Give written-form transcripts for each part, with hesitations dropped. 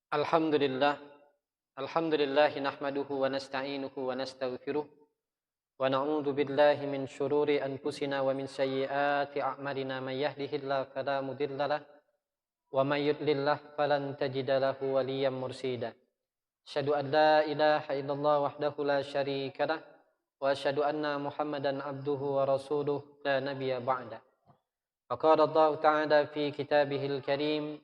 Alhamdulillah, Alhamdulillah nahmaduhu wa nasta'inuhu wa nastaghfiruh wa na'udzu billahi min syururi anfusina wa min sayyiati a'malina may yahdihillahu fala mudhillalah wa may yudlillah falan tajida lahu waliyyan mursyida. Asyhadu an la ilaha illallah wahdahu la syarika lah wa asyhadu anna Muhammadan abduhu wa rasuluh la nabiyya ba'da. Faqala Allah ta'ala fi kitabihil karim.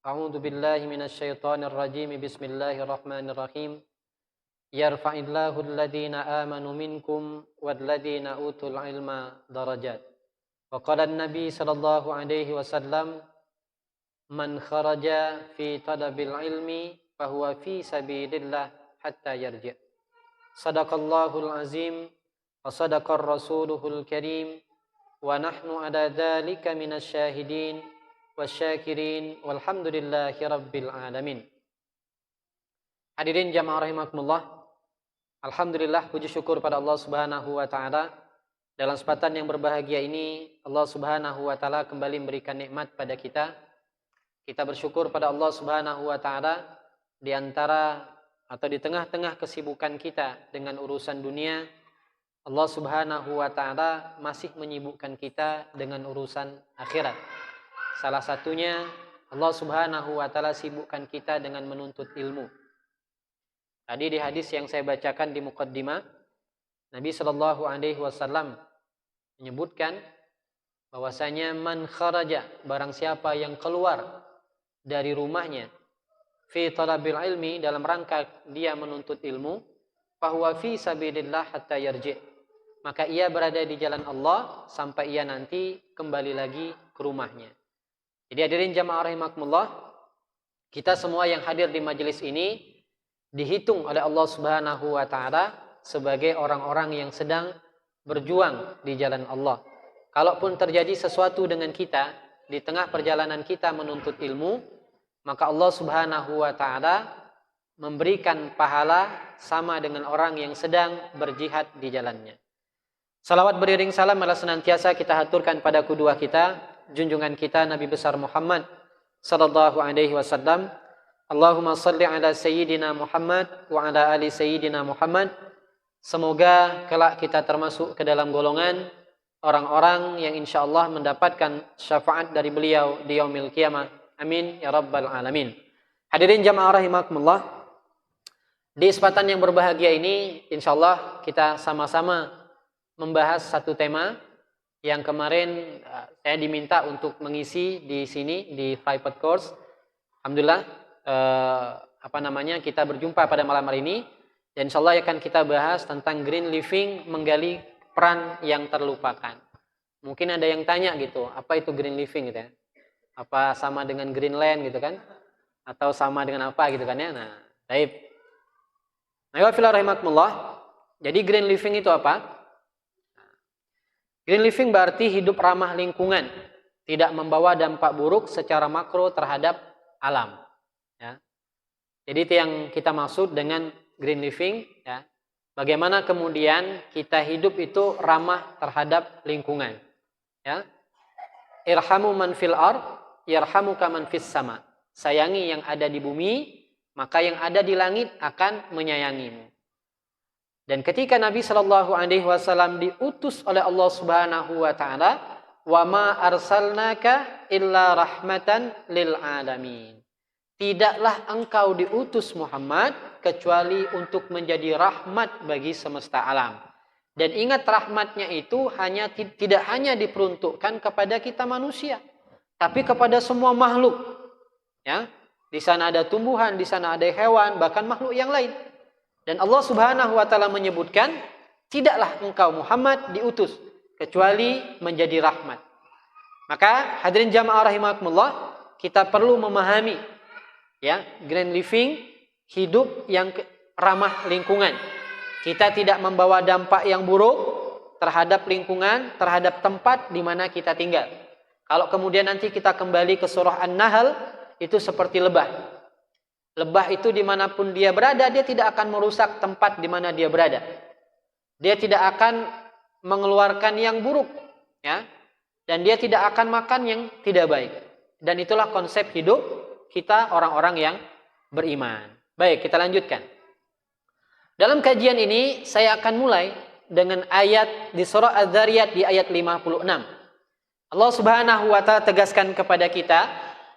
A'udzu billahi minasy syaithanir rajim. Bismillahirrahmanirrahim. Yarfa'illahu alladhina amanu minkum walladhina utul ilma darajat. Wa qala an-nabi sallallahu alaihi wasallam, man kharaja fi talabil ilmi fahuwa fi sabilillah hatta yarji'. Sadaqallahul azim wa sadaqar rasuluhul karim wa nahnu ala dzalika minasy syahidin wasyakirin walhamdulillahi rabbil alamin. Hadirin jamaah rahimakumullah, alhamdulillah, puji syukur pada Allah Subhanahu wa taala. Dalam kesempatan yang berbahagia ini Allah Subhanahu wa taala kembali memberikan nikmat pada kita. Kita bersyukur pada Allah Subhanahu wa taala di antara atau di tengah-tengah kesibukan kita dengan urusan dunia, Allah Subhanahu wa taala masih menyibukkan kita dengan urusan akhirat. Salah satunya Allah Subhanahu wa taala sibukkan kita dengan menuntut ilmu. Tadi di hadis yang saya bacakan di muqaddimah, Nabi sallallahu alaihi wasallam menyebutkan bahwasanya man kharaja, barang siapa yang keluar dari rumahnya fi talabil ilmi, dalam rangka dia menuntut ilmu, fahuwa fi sabilillah hatta yarji', maka ia berada di jalan Allah sampai ia nanti kembali lagi ke rumahnya. Jadi hadirin jamaah rahimakumullah, kita semua yang hadir di majelis ini dihitung oleh Allah Subhanahu wa taala sebagai orang-orang yang sedang berjuang di jalan Allah. Kalaupun terjadi sesuatu dengan kita di tengah perjalanan kita menuntut ilmu, maka Allah Subhanahu wa taala memberikan pahala sama dengan orang yang sedang berjihad di jalannya. Salawat beriring salam adalah senantiasa kita haturkan pada kedua kita, junjungan kita Nabi besar Muhammad sallallahu alaihi wasallam. Allahumma salli ala sayyidina Muhammad wa ala ali sayyidina Muhammad. Semoga kelak kita termasuk ke dalam golongan orang-orang yang insyaallah mendapatkan syafaat dari beliau di yaumil qiyamah. Amin ya rabbal alamin. Hadirin jamaah rahimakumullah, di kesempatan yang berbahagia ini insyaallah kita sama-sama membahas satu tema yang kemarin saya diminta untuk mengisi di sini di private course. Alhamdulillah, kita berjumpa pada malam hari ini dan insyaallah akan kita bahas tentang green living, menggali peran yang terlupakan. Mungkin ada yang tanya gitu, apa itu green living gitu ya? Apa sama dengan Greenland gitu kan? Atau sama dengan apa gitu kan ya? Nah, baik. Nah, rahimakumullah. Jadi green living itu apa? Green living berarti hidup ramah lingkungan, tidak membawa dampak buruk secara makro terhadap alam. Ya. Jadi itu yang kita maksud dengan green living. Ya. Bagaimana kemudian kita hidup itu ramah terhadap lingkungan. Ya. Irhamu man fil ard, yarhamuka man fis sama. Sayangi yang ada di bumi, maka yang ada di langit akan menyayangimu. Dan ketika Nabi Shallallahu Alaihi Wasallam diutus oleh Allah Subhanahu Wa Taala, wa ma arsalnaka illa rahmatan lil alamin. Tidaklah engkau diutus Muhammad kecuali untuk menjadi rahmat bagi semesta alam. Dan ingat, rahmatnya itu tidak hanya diperuntukkan kepada kita manusia, tapi kepada semua makhluk. Ya, di sana ada tumbuhan, di sana ada hewan, bahkan makhluk yang lain. Dan Allah Subhanahu wa taala menyebutkan, tidaklah engkau Muhammad diutus kecuali menjadi rahmat. Maka hadirin jamaah rahimakumullah, kita perlu memahami ya, green living, hidup yang ramah lingkungan. Kita tidak membawa dampak yang buruk terhadap lingkungan, terhadap tempat di mana kita tinggal. Kalau kemudian nanti kita kembali ke surah An-Nahl, itu seperti lebah. Lebah itu dimanapun dia berada, dia tidak akan merusak tempat di mana dia berada. Dia tidak akan mengeluarkan yang buruk, ya, dan dia tidak akan makan yang tidak baik. Dan itulah konsep hidup kita orang-orang yang beriman. Baik, kita lanjutkan. Dalam kajian ini saya akan mulai dengan ayat di surah Az-Zariyat di ayat 56. Allah Subhanahu wa taala tegaskan kepada kita,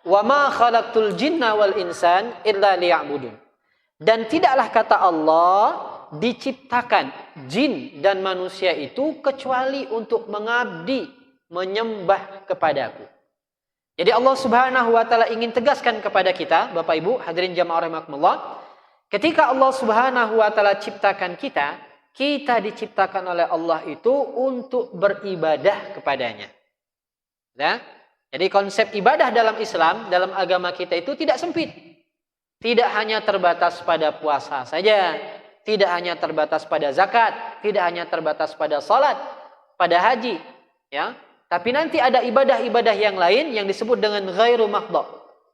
"Wa ma khalaqtul jinna wal insan illa liya'budun." Dan tidaklah kata Allah diciptakan jin dan manusia itu kecuali untuk mengabdi, menyembah kepadaku. Jadi Allah Subhanahu wa taala ingin tegaskan kepada kita, Bapak Ibu, hadirin jamaah rahimakumullah, ketika Allah Subhanahu wa taala ciptakan kita, kita diciptakan oleh Allah itu untuk beribadah kepadanya. Ya? Jadi konsep ibadah dalam Islam, dalam agama kita itu tidak sempit. Tidak hanya terbatas pada puasa saja, tidak hanya terbatas pada zakat, tidak hanya terbatas pada salat, pada haji, ya. Tapi nanti ada ibadah-ibadah yang lain yang disebut dengan ghairu makhdha.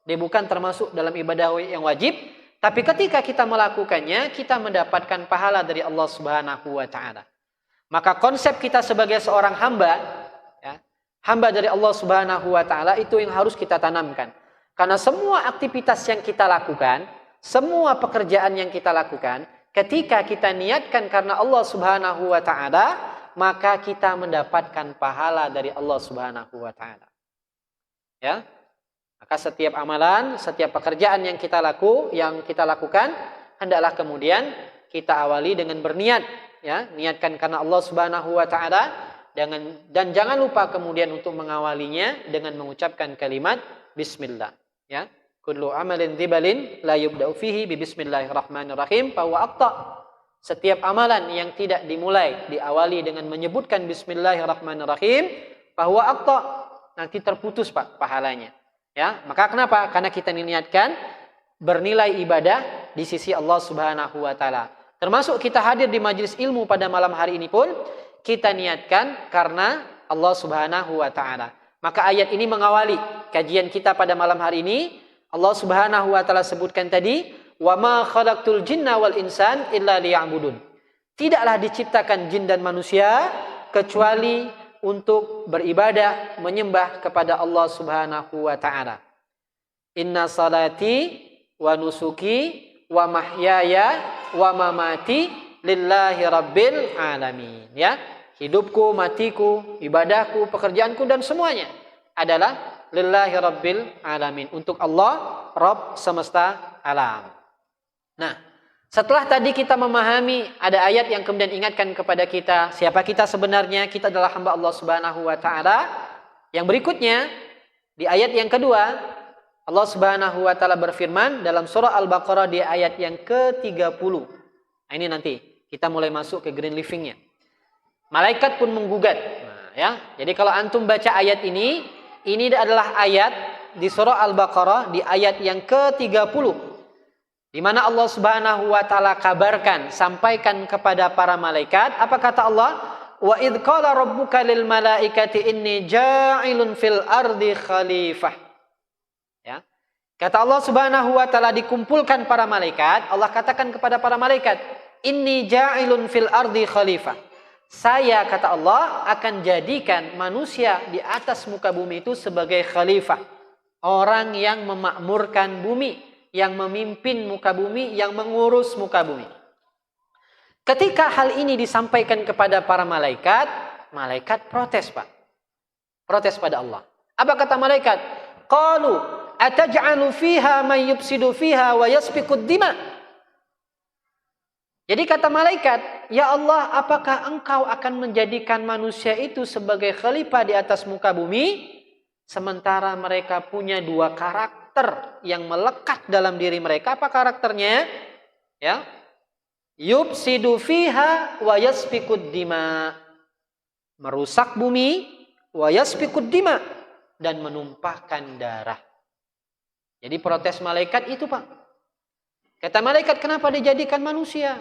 Dia bukan termasuk dalam ibadah yang wajib, tapi ketika kita melakukannya, kita mendapatkan pahala dari Allah Subhanahu wa taala. Maka konsep kita sebagai seorang hamba, ya, hamba dari Allah Subhanahu wa taala itu yang harus kita tanamkan. Karena semua aktivitas yang kita lakukan, semua pekerjaan yang kita lakukan, ketika kita niatkan karena Allah Subhanahu wa taala, maka kita mendapatkan pahala dari Allah Subhanahu wa taala. Ya. Maka setiap amalan, setiap pekerjaan yang kita lakukan, hendaklah kemudian kita awali dengan berniat, ya, niatkan karena Allah Subhanahu wa taala, dan jangan lupa kemudian untuk mengawalinya dengan mengucapkan kalimat bismillah, ya. Kullu amalin dzibalin la yubda'u fihi bi bismillahirrahmanirrahim fa huwa aqta. Setiap amalan yang tidak diawali dengan menyebutkan bismillahirrahmanirrahim, bahwa aqta, nanti terputus Pak pahalanya. Ya, maka kenapa? Karena kita niatkan bernilai ibadah di sisi Allah Subhanahu wa taala. Termasuk kita hadir di majelis ilmu pada malam hari ini pun kita niatkan karena Allah Subhanahu wa taala. Maka ayat ini mengawali kajian kita pada malam hari ini. Allah Subhanahu wa taala sebutkan tadi, "Wa ma khalaqtul jinna wal insan illa liya'budun." Tidaklah diciptakan jin dan manusia kecuali untuk beribadah, menyembah kepada Allah Subhanahu wa taala. Inna salati wa nusuki wa mahyaya wa mamati lillahi rabbil alamin. Ya, hidupku, matiku, ibadahku, pekerjaanku dan semuanya adalah lillahi rabbil alamin, untuk Allah Rabb semesta alam. Nah, setelah tadi kita memahami ada ayat yang kemudian ingatkan kepada kita siapa kita sebenarnya, kita adalah hamba Allah Subhanahu wa taala. Yang berikutnya di ayat yang kedua, Allah Subhanahu wa taala berfirman dalam surah Al-Baqarah di ayat yang ke-30. Nah, ini nanti kita mulai masuk ke green living-nya. Malaikat pun menggugat. Nah, ya. Jadi kalau antum baca ayat ini adalah ayat di surah Al-Baqarah di ayat yang ke-30. Di mana Allah Subhanahu wa taala kabarkan, sampaikan kepada para malaikat, apa kata Allah? Wa idz qala rabbuka lil malaikati inni ja'ilun fil ardi khalifah. Ya. Kata Allah Subhanahu wa taala dikumpulkan para malaikat, Allah katakan kepada para malaikat, inni ja'ilun fil ardi khalifah. Saya, kata Allah, akan jadikan manusia di atas muka bumi itu sebagai khalifah. Orang yang memakmurkan bumi, yang memimpin muka bumi, yang mengurus muka bumi. Ketika hal ini disampaikan kepada para malaikat, malaikat protes, Pak. Protes pada Allah. Apa kata malaikat? Qalu ataj'alu fiha man yufsidu fiha wa yasfikud dima. Jadi kata malaikat, ya Allah, apakah engkau akan menjadikan manusia itu sebagai khalifah di atas muka bumi, sementara mereka punya dua karakter yang melekat dalam diri mereka? Apa karakternya? Ya. Yufsidu fiha wa yasfikud dima. Merusak bumi, wa yasfikud dima, dan menumpahkan darah. Jadi protes malaikat itu, Pak. Kata malaikat, kenapa dijadikan manusia?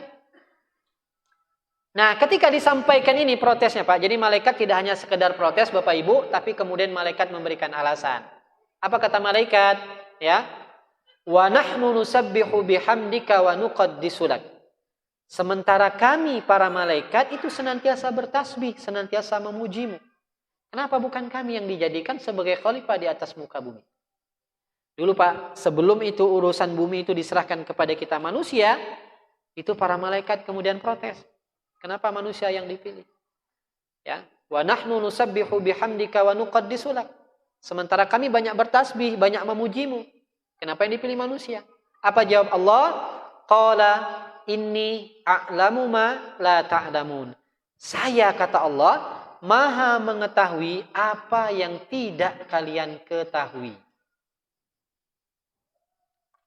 Nah, ketika disampaikan ini protesnya, Pak. Jadi malaikat tidak hanya sekedar protes, Bapak Ibu, tapi kemudian malaikat memberikan alasan. Apa kata malaikat? Ya. Wa nahnu nusabbihu bihamdika wa nuqaddisu lak. Sementara kami para malaikat itu senantiasa bertasbih, senantiasa memujimu. Kenapa bukan kami yang dijadikan sebagai khalifah di atas muka bumi? Dulu Pak, sebelum itu urusan bumi itu diserahkan kepada kita manusia, itu para malaikat kemudian protes. Kenapa manusia yang dipilih? Ya, wa nahnu nusabbihu bihamdika wa nuqaddisu lak. Sementara kami banyak bertasbih, banyak memujimu. Kenapa yang dipilih manusia? Apa jawab Allah? Qala inni a'lamu ma la ta'lamun. Saya, kata Allah, maha mengetahui apa yang tidak kalian ketahui.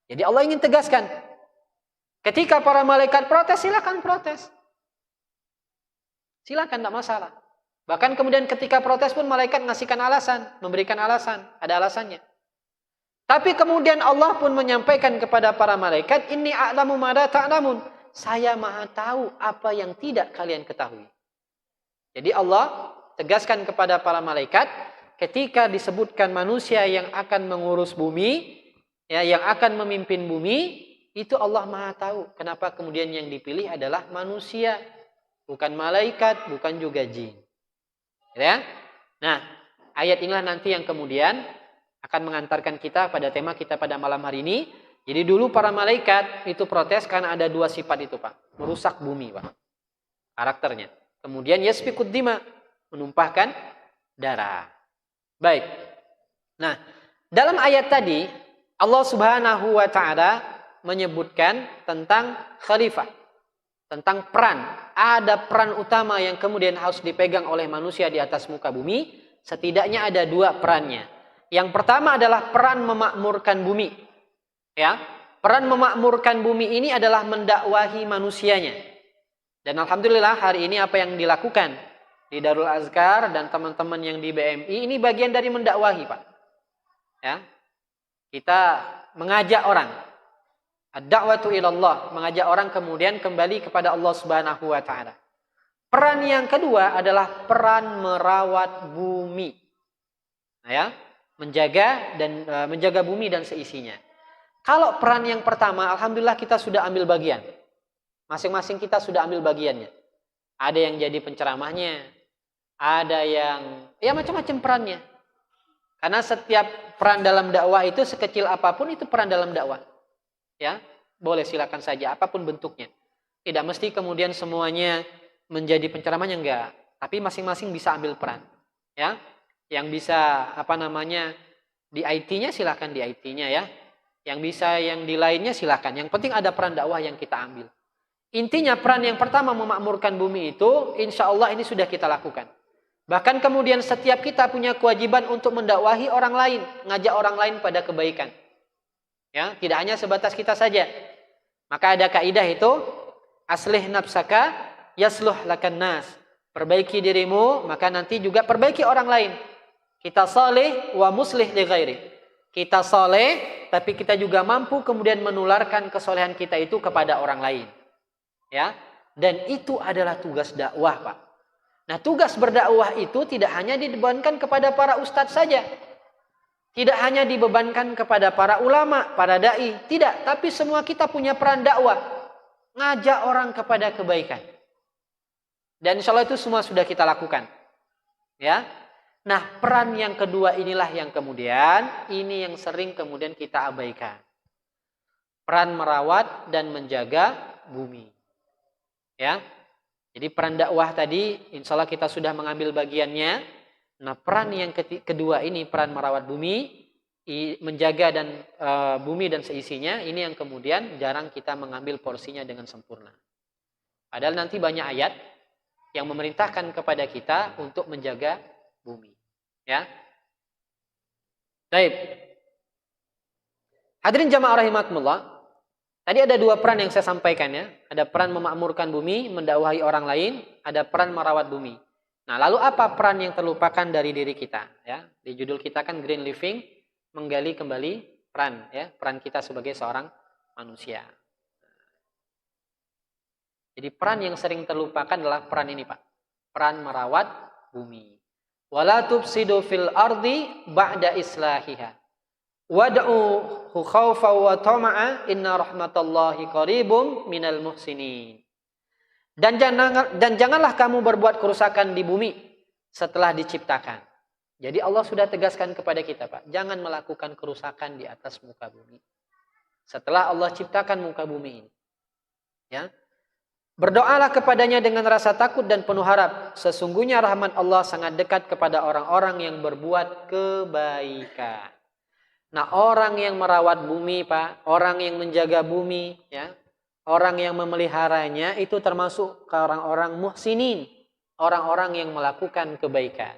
Jadi Allah ingin tegaskan, ketika para malaikat protes, silakan protes. Silakan, tidak masalah. Bahkan kemudian ketika protes pun malaikat ngasihkan alasan, memberikan alasan, ada alasannya. Tapi kemudian Allah pun menyampaikan kepada para malaikat, inni a'lamu ma la ta'lamun. Saya maha tahu apa yang tidak kalian ketahui. Jadi Allah tegaskan kepada para malaikat, ketika disebutkan manusia yang akan mengurus bumi, ya, yang akan memimpin bumi, itu Allah maha tahu. Kenapa kemudian yang dipilih adalah manusia, bukan malaikat, bukan juga jin. Ya? Nah, ayat inilah nanti yang kemudian akan mengantarkan kita pada tema kita pada malam hari ini. Jadi dulu para malaikat itu protes karena ada dua sifat itu, Pak. Merusak bumi, Pak. Karakternya. Kemudian yasfikud dima, menumpahkan darah. Baik. Nah, dalam ayat tadi Allah Subhanahu wa taala menyebutkan tentang khalifah, tentang peran. Ada peran utama yang kemudian harus dipegang oleh manusia di atas muka bumi. Setidaknya ada dua perannya. Yang pertama adalah peran memakmurkan bumi. Ya, peran memakmurkan bumi ini adalah mendakwahi manusianya. Dan alhamdulillah hari ini apa yang dilakukan di Darul Azkar dan teman-teman yang di BMI ini bagian dari mendakwahi, Pak. Ya. Kita mengajak orang, ad-da'watu ilallah, mengajak orang kemudian kembali kepada Allah Subhanahu wa taala. Peran yang kedua adalah peran merawat bumi. Nah, ya, menjaga bumi dan seisinya. Kalau peran yang pertama, alhamdulillah kita sudah ambil bagian. Masing-masing kita sudah ambil bagiannya. Ada yang jadi penceramahnya, ada yang ya macam-macam perannya. Karena setiap peran dalam dakwah itu sekecil apapun itu peran dalam dakwah. Ya, boleh silakan saja apapun bentuknya. Tidak mesti kemudian semuanya menjadi penceramahnya, enggak. Tapi masing-masing bisa ambil peran. Ya, yang bisa di IT-nya silakan di IT-nya ya. Yang bisa yang di lainnya silakan. Yang penting ada peran dakwah yang kita ambil. Intinya peran yang pertama memakmurkan bumi itu insya Allah ini sudah kita lakukan. Bahkan kemudian setiap kita punya kewajiban untuk mendakwahi orang lain, ngajak orang lain pada kebaikan. Ya, tidak hanya sebatas kita saja. Maka ada kaidah itu, aslih nafsaka yasluh lakan nas. Perbaiki dirimu, maka nanti juga perbaiki orang lain. Kita saleh wa muslih li ghairi. Kita saleh, tapi kita juga mampu kemudian menularkan kesolehan kita itu kepada orang lain. Ya, dan itu adalah tugas dakwah, Pak. Nah, tugas berdakwah itu tidak hanya dibebankan kepada para ustadz saja. Tidak hanya dibebankan kepada para ulama, para dai, tidak, tapi semua kita punya peran dakwah. Ngajak orang kepada kebaikan. Dan insya Allah itu semua sudah kita lakukan. Ya. Nah, peran yang kedua inilah yang kemudian ini yang sering kemudian kita abaikan. Peran merawat dan menjaga bumi. Ya. Jadi peran dakwah tadi insya Allah kita sudah mengambil bagiannya. Nah, peran yang kedua ini peran merawat bumi, menjaga dan bumi dan seisinya, ini yang kemudian jarang kita mengambil porsinya dengan sempurna. Padahal nanti banyak ayat yang memerintahkan kepada kita untuk menjaga bumi. Ya. Baik. Hadirin jamaah rahimakumullah. Tadi ada dua peran yang saya sampaikan ya. Ada peran memakmurkan bumi, mendakwahi orang lain, ada peran merawat bumi. Nah, lalu apa peran yang terlupakan dari diri kita? Ya, di judul kita kan Green Living, menggali kembali peran, ya, peran kita sebagai seorang manusia. Jadi peran yang sering terlupakan adalah peran ini, Pak. Peran merawat bumi. Wala tufsidu fil ardi ba'da islahiha. Wad'u khaufa wa tama'a inna rahmatallahi qaribum minal muhsinin. Dan janganlah kamu berbuat kerusakan di bumi setelah diciptakan. Jadi Allah sudah tegaskan kepada kita, Pak, jangan melakukan kerusakan di atas muka bumi. Setelah Allah ciptakan muka bumi ini. Ya. Berdoalah kepadanya dengan rasa takut dan penuh harap. Sesungguhnya rahmat Allah sangat dekat kepada orang-orang yang berbuat kebaikan. Nah, orang yang merawat bumi, Pak, orang yang menjaga bumi, ya, orang yang memeliharanya itu termasuk orang-orang muhsinin, orang-orang yang melakukan kebaikan.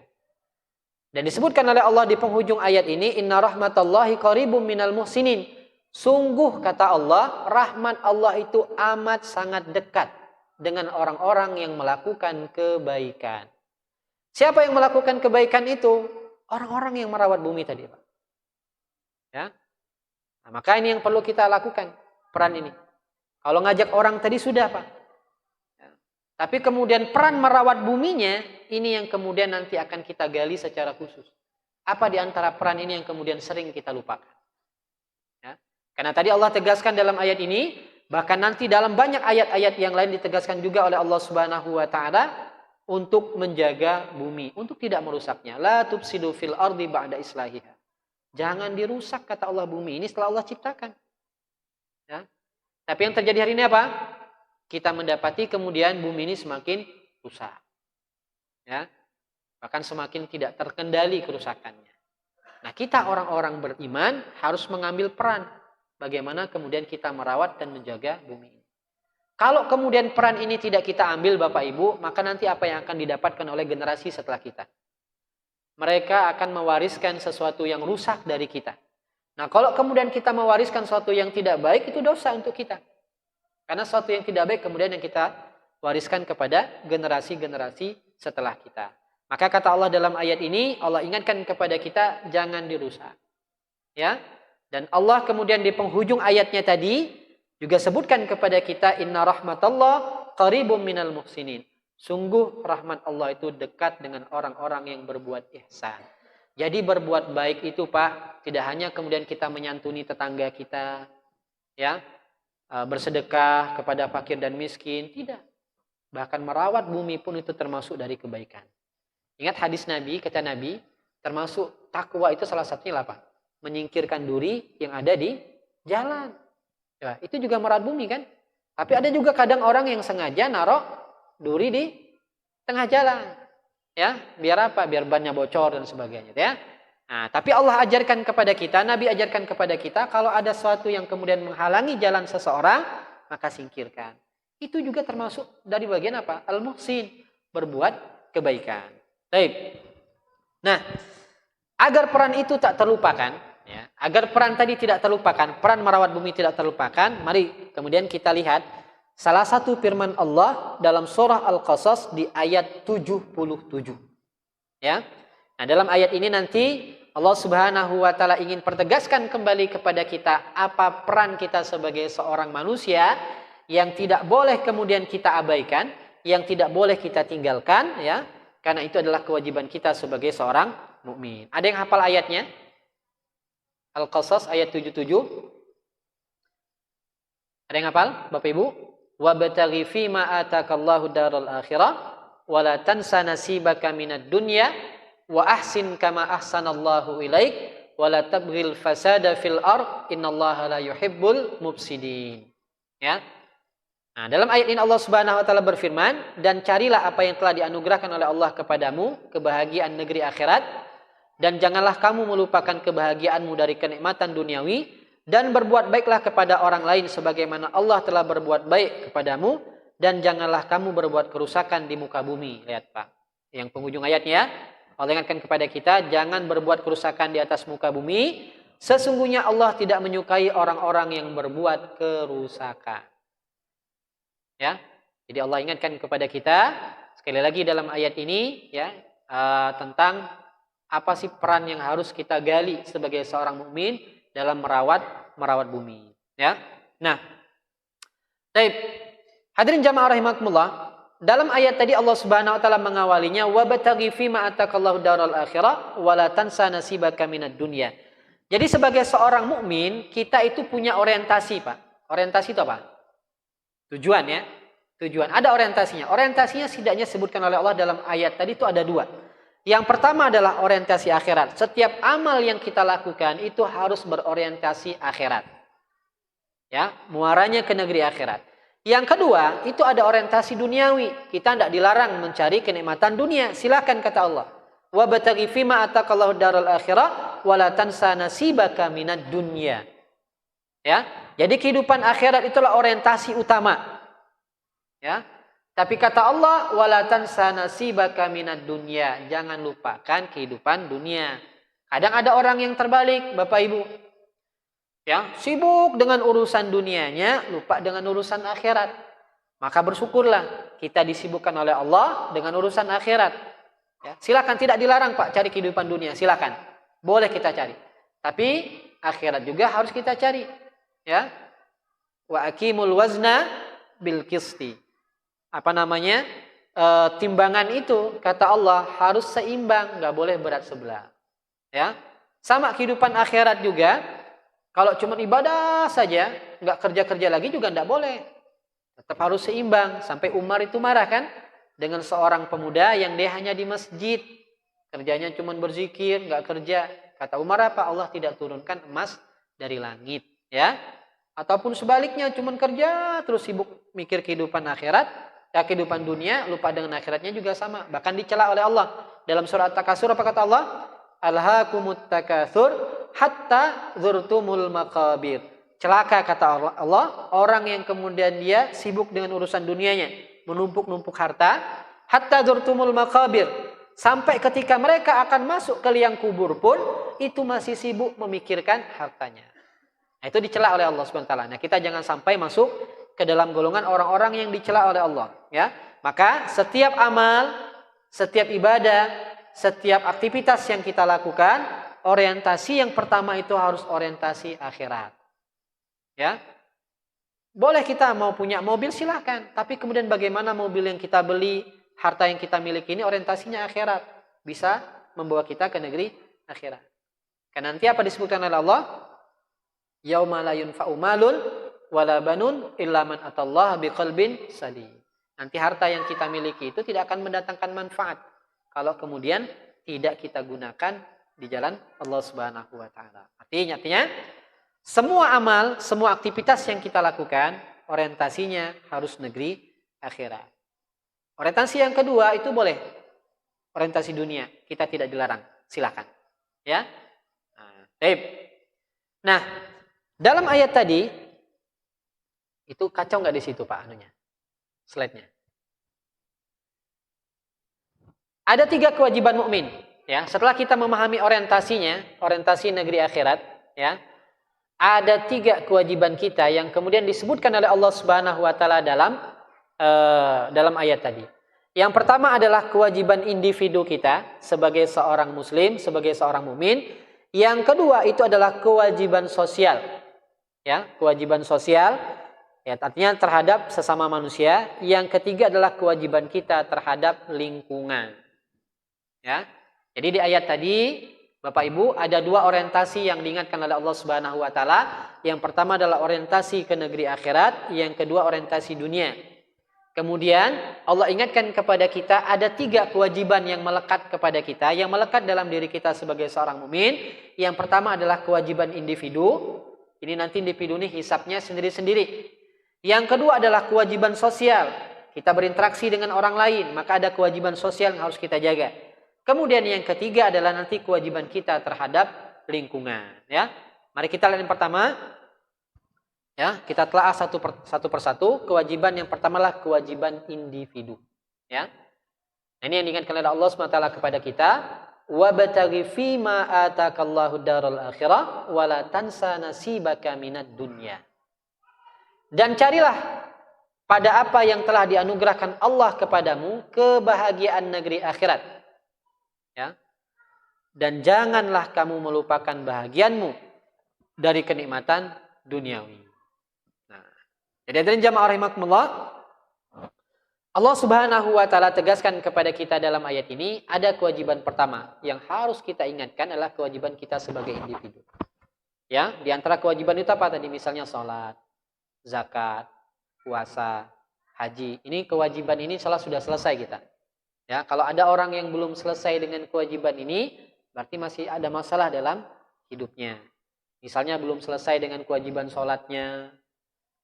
Dan disebutkan oleh Allah di penghujung ayat ini, inna rahmatallahi qaribum minal muhsinin. Sungguh kata Allah, rahmat Allah itu amat sangat dekat dengan orang-orang yang melakukan kebaikan. Siapa yang melakukan kebaikan itu? Orang-orang yang merawat bumi tadi, Pak. Ya. Nah, maka ini yang perlu kita lakukan, peran ini. Kalau ngajak orang tadi sudah, Pak. Ya. Tapi kemudian peran merawat buminya, ini yang kemudian nanti akan kita gali secara khusus. Apa di antara peran ini yang kemudian sering kita lupakan? Ya. Karena tadi Allah tegaskan dalam ayat ini, bahkan nanti dalam banyak ayat-ayat yang lain ditegaskan juga oleh Allah Subhanahu wa taala untuk menjaga bumi, untuk tidak merusaknya. La tufsidu fil ardi ba'da islahiha. Jangan dirusak kata Allah bumi ini setelah Allah ciptakan. Ya. Tapi yang terjadi hari ini apa? Kita mendapati kemudian bumi ini semakin rusak. Ya. Bahkan semakin tidak terkendali kerusakannya. Nah, kita orang-orang beriman harus mengambil peran bagaimana kemudian kita merawat dan menjaga bumi ini. Kalau kemudian peran ini tidak kita ambil Bapak Ibu, maka nanti apa yang akan didapatkan oleh generasi setelah kita? Mereka akan mewariskan sesuatu yang rusak dari kita. Nah, kalau kemudian kita mewariskan sesuatu yang tidak baik, itu dosa untuk kita. Karena sesuatu yang tidak baik kemudian yang kita wariskan kepada generasi-generasi setelah kita. Maka kata Allah dalam ayat ini, Allah ingatkan kepada kita, jangan dirusak. Ya. Dan Allah kemudian di penghujung ayatnya tadi, juga sebutkan kepada kita, inna rahmatallah qaribum minal muhsinin. Sungguh rahmat Allah itu dekat dengan orang-orang yang berbuat ihsan. Jadi berbuat baik itu Pak, tidak hanya kemudian kita menyantuni tetangga kita, ya, bersedekah kepada fakir dan miskin, tidak. Bahkan merawat bumi pun itu termasuk dari kebaikan. Ingat hadis Nabi, kata Nabi, termasuk takwa itu salah satunya apa? Menyingkirkan duri yang ada di jalan. Ya, itu juga merawat bumi kan? Tapi ada juga kadang orang yang sengaja naruh duri di tengah jalan. Ya, biar apa? Biar bannya bocor dan sebagainya, ya. Nah, tapi Allah ajarkan kepada kita, Nabi ajarkan kepada kita, kalau ada sesuatu yang kemudian menghalangi jalan seseorang, maka singkirkan. Itu juga termasuk dari bagian apa? Al-muhsin, berbuat kebaikan. Baik. Nah, agar peran itu tak terlupakan, ya, agar peran tadi tidak terlupakan, peran merawat bumi tidak terlupakan, mari kemudian kita lihat salah satu firman Allah dalam surah Al-Qasas di ayat 77. Ya. Nah, dalam ayat ini nanti Allah Subhanahu wa taala ingin pertegaskan kembali kepada kita apa peran kita sebagai seorang manusia yang tidak boleh kemudian kita abaikan, yang tidak boleh kita tinggalkan, ya. Karena itu adalah kewajiban kita sebagai seorang mukmin. Ada yang hafal ayatnya? Al-Qasas ayat 77. Ada yang hafal, Bapak Ibu? Wabtaghi fima atakallahu daral akhirah wa la tansa nasibaka minad dunya wa ahsin kama ahsanallahu ilaik wa la tabghil fasada fil ard innallaha la yuhibbul mufsidin. Ya. Nah, dalam ayat ini Allah Subhanahu wa taala berfirman, dan carilah apa yang telah dianugerahkan oleh Allah kepadamu, kebahagiaan negeri akhirat, dan janganlah kamu melupakan kebahagiaanmu dari kenikmatan duniawi, dan berbuat baiklah kepada orang lain sebagaimana Allah telah berbuat baik kepadamu, dan janganlah kamu berbuat kerusakan di muka bumi. Lihat Pak, yang penghujung ayatnya, Allah ingatkan kepada kita, jangan berbuat kerusakan di atas muka bumi. Sesungguhnya Allah tidak menyukai orang-orang yang berbuat kerusakan. Ya, jadi Allah ingatkan kepada kita sekali lagi dalam ayat ini, ya, tentang apa sih peran yang harus kita gali sebagai seorang mukmin dalam merawat bumi. Ya, nah, baik, hadirin jamaah rahimakumullah. Dalam ayat tadi Allah Subhanahu wa taala mengawalinya wabtaghi fima atakallahu daral akhirah wa la tansa nasibaka minad dunya. Jadi sebagai seorang mukmin, kita itu punya orientasi, Pak. Orientasi itu apa? Tujuan, ya. Tujuan. Ada orientasinya. Orientasinya setidaknya disebutkan oleh Allah dalam ayat tadi itu ada dua. Yang pertama adalah orientasi akhirat. Setiap amal yang kita lakukan itu harus berorientasi akhirat. Ya, muaranya ke negeri akhirat. Yang kedua, itu ada orientasi duniawi. Kita tidak dilarang mencari kenikmatan dunia. Silakan kata Allah. Wabtaghi fima ataqallahu daral akhirah wala tansa nasibaka minad dunya. Ya. Jadi kehidupan akhirat itulah orientasi utama. Ya. Tapi kata Allah wala tansa nasibaka minad dunya. Jangan lupakan kehidupan dunia. Kadang ada orang yang terbalik, Bapak Ibu. Ya, sibuk dengan urusan dunianya, lupa dengan urusan akhirat. Maka bersyukurlah kita disibukkan oleh Allah dengan urusan akhirat. Ya, silakan, tidak dilarang Pak cari kehidupan dunia, silakan. Boleh kita cari. Tapi akhirat juga harus kita cari. Ya. Wa aqimul wazna bil qisti. Apa namanya? Timbangan itu kata Allah harus seimbang, nggak boleh berat sebelah. Ya. Sama kehidupan akhirat juga. Kalau cuma ibadah saja, nggak kerja-kerja lagi juga nggak boleh. Tetap harus seimbang. Sampai Umar itu marah kan dengan seorang pemuda yang dia hanya di masjid, kerjanya cuma berzikir, nggak kerja. Kata Umar apa? Allah tidak turunkan emas dari langit, ya. Ataupun sebaliknya, cuma kerja terus sibuk mikir kehidupan akhirat, ya kehidupan dunia, lupa dengan akhiratnya juga sama. Bahkan dicela oleh Allah dalam surat At-Takasur, apa kata Allah? Alhaakumut takatsur hatta zurtumul maqabir. Celaka kata Allah orang yang kemudian dia sibuk dengan urusan dunianya, menumpuk-numpuk harta, hatta zurtumul maqabir, sampai ketika mereka akan masuk ke liang kubur pun itu masih sibuk memikirkan hartanya. Nah, itu dicela oleh Allah Subhanahu wa taala. Nah, kita jangan sampai masuk ke dalam golongan orang-orang yang dicela oleh Allah, ya. Maka setiap amal, setiap ibadah, setiap aktivitas yang kita lakukan, orientasi yang pertama itu harus orientasi akhirat. Ya. Boleh kita mau punya mobil silakan, tapi kemudian bagaimana mobil yang kita beli, harta yang kita miliki ini orientasinya akhirat, bisa membawa kita ke negeri akhirat. Karena nanti apa disebutkan oleh Allah? Yauma la yunfa'u malun wala banun illa man atallaha biqalbin salim. Nanti harta yang kita miliki itu tidak akan mendatangkan manfaat kalau kemudian tidak kita gunakan di jalan Allah Subhanahu wa taala. Artinya semua amal, semua aktivitas yang kita lakukan orientasinya harus negeri akhirat. Orientasi yang kedua itu boleh orientasi dunia, kita tidak dilarang, silakan. Ya. Nah, dalam ayat tadi itu kacau nggak di situ Pak anunya? Slide-nya. Ada 3 kewajiban mukmin, ya. Setelah kita memahami orientasinya, orientasi negeri akhirat, ya. Ada 3 kewajiban kita yang kemudian disebutkan oleh Allah Subhanahu wa taala dalam ayat tadi. Yang pertama adalah kewajiban individu kita sebagai seorang muslim, sebagai seorang mukmin. Yang kedua itu adalah kewajiban sosial. Ya, kewajiban sosial ya artinya terhadap sesama manusia. Yang ketiga adalah kewajiban kita terhadap lingkungan. Ya. Jadi di ayat tadi Bapak Ibu ada 2 orientasi yang diingatkan oleh Allah Subhanahu wa taala. Yang pertama adalah orientasi ke negeri akhirat, yang kedua orientasi dunia. Kemudian Allah ingatkan kepada kita ada 3 kewajiban yang melekat kepada kita, yang melekat dalam diri kita sebagai seorang mukmin. Yang pertama adalah kewajiban individu. Ini nanti individu ini hisabnya sendiri-sendiri. Yang kedua adalah kewajiban sosial. Kita berinteraksi dengan orang lain, maka ada kewajiban sosial yang harus kita jaga. Kemudian yang ketiga adalah nanti kewajiban kita terhadap lingkungan. Ya, mari kita lihat yang pertama. Ya, kita telah satu persatu. Kewajiban yang pertama adalah kewajiban individu. Ya, ini yang diingatkan oleh Allah SWT kepada kita. Wabtaghi fima atakallahu daral akhirah wala tansa nasibaka minad dunya. Dan carilah pada apa yang telah dianugerahkan Allah kepadamu kebahagiaan negeri akhirat. Ya. Dan janganlah kamu melupakan bahagianmu dari kenikmatan duniawi. Nah, jadi hadirin jamaah rahimakumullah, Allah Subhanahu wa taala tegaskan kepada kita dalam ayat ini ada kewajiban pertama yang harus kita ingatkan adalah kewajiban kita sebagai individu. Ya, di antara kewajiban itu apa tadi? Misalnya salat, zakat, puasa, haji. Ini kewajiban ini sudah selesai kita. Ya, kalau ada orang yang belum selesai dengan kewajiban ini, berarti masih ada masalah dalam hidupnya. Misalnya belum selesai dengan kewajiban sholatnya,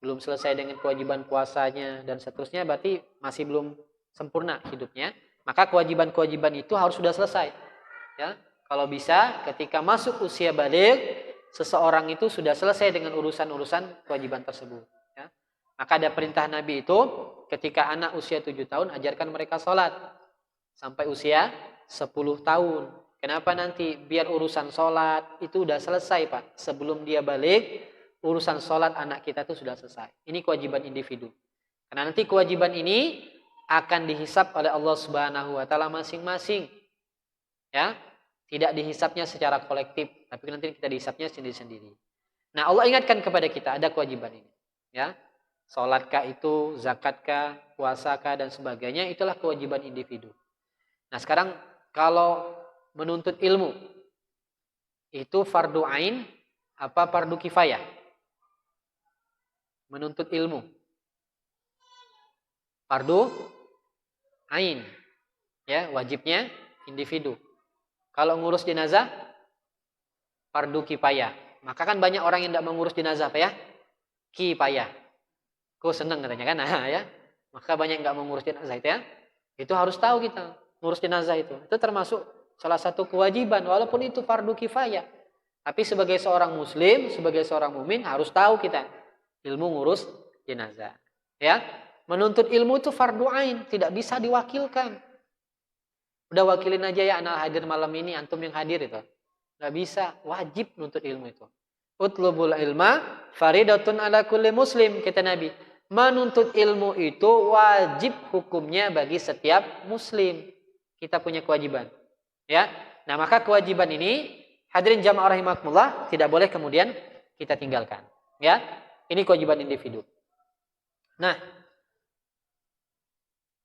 belum selesai dengan kewajiban puasanya, dan seterusnya, berarti masih belum sempurna hidupnya. Maka kewajiban-kewajiban itu harus sudah selesai. Ya, kalau bisa ketika masuk usia balik, seseorang itu sudah selesai dengan urusan-urusan kewajiban tersebut. Ya. Maka ada perintah Nabi itu, ketika anak usia 7 tahun, ajarkan mereka sholat. Sampai usia 10 tahun. Kenapa nanti? Biar urusan sholat itu udah selesai, Pak. Sebelum dia balik, urusan sholat anak kita itu sudah selesai. Ini kewajiban individu. Karena nanti kewajiban ini akan dihisap oleh Allah Subhanahu wa taala masing-masing. Ya. Tidak dihisapnya secara kolektif, tapi nanti kita dihisapnya sendiri-sendiri. Nah, Allah ingatkan kepada kita ada kewajiban ini. Ya. Sholatkah itu, zakatkah, puasakah, dan sebagainya, itulah kewajiban individu. Nah, sekarang kalau menuntut ilmu itu fardu ain apa fardu kifayah? Menuntut ilmu fardu ain, ya, wajibnya individu. Kalau ngurus jenazah fardu kifayah. Maka kan banyak orang yang tidak mengurus jenazah, Pak ya? Kifayah. Kok seneng katanya kan? Nah, ya. Maka banyak yang enggak mengurus jenazah itu ya. Itu harus tahu kita. Ngurus jenazah itu termasuk salah satu kewajiban walaupun itu fardu kifayah. Tapi sebagai seorang muslim, sebagai seorang mukmin harus tahu kita ilmu ngurus jenazah. Ya. Menuntut ilmu itu fardu ain, tidak bisa diwakilkan. Udah wakilin aja ya anak hadir malam ini, antum yang hadir itu. Enggak bisa, wajib menuntut ilmu itu. Utlubul ilma faridatun ala kulli muslim, kata Nabi. Menuntut ilmu itu wajib hukumnya bagi setiap muslim. Kita punya kewajiban. Ya. Nah, maka kewajiban ini hadirin jamaah rahimakumullah tidak boleh kemudian kita tinggalkan. Ya. Ini kewajiban individu. Nah,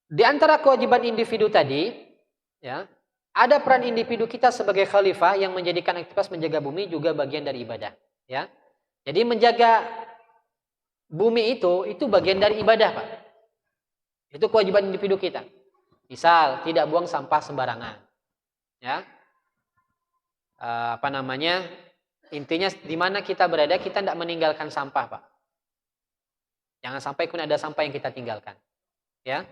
di antara kewajiban individu tadi, ya, ada peran individu kita sebagai khalifah yang menjadikan aktivitas menjaga bumi juga bagian dari ibadah. Ya. Jadi menjaga bumi itu bagian dari ibadah, Pak. Itu kewajiban individu kita. Misal, tidak buang sampah sembarangan. Ya. Intinya di mana kita berada, kita tidak meninggalkan sampah, Pak. Jangan sampai pun ada sampah yang kita tinggalkan. Ya.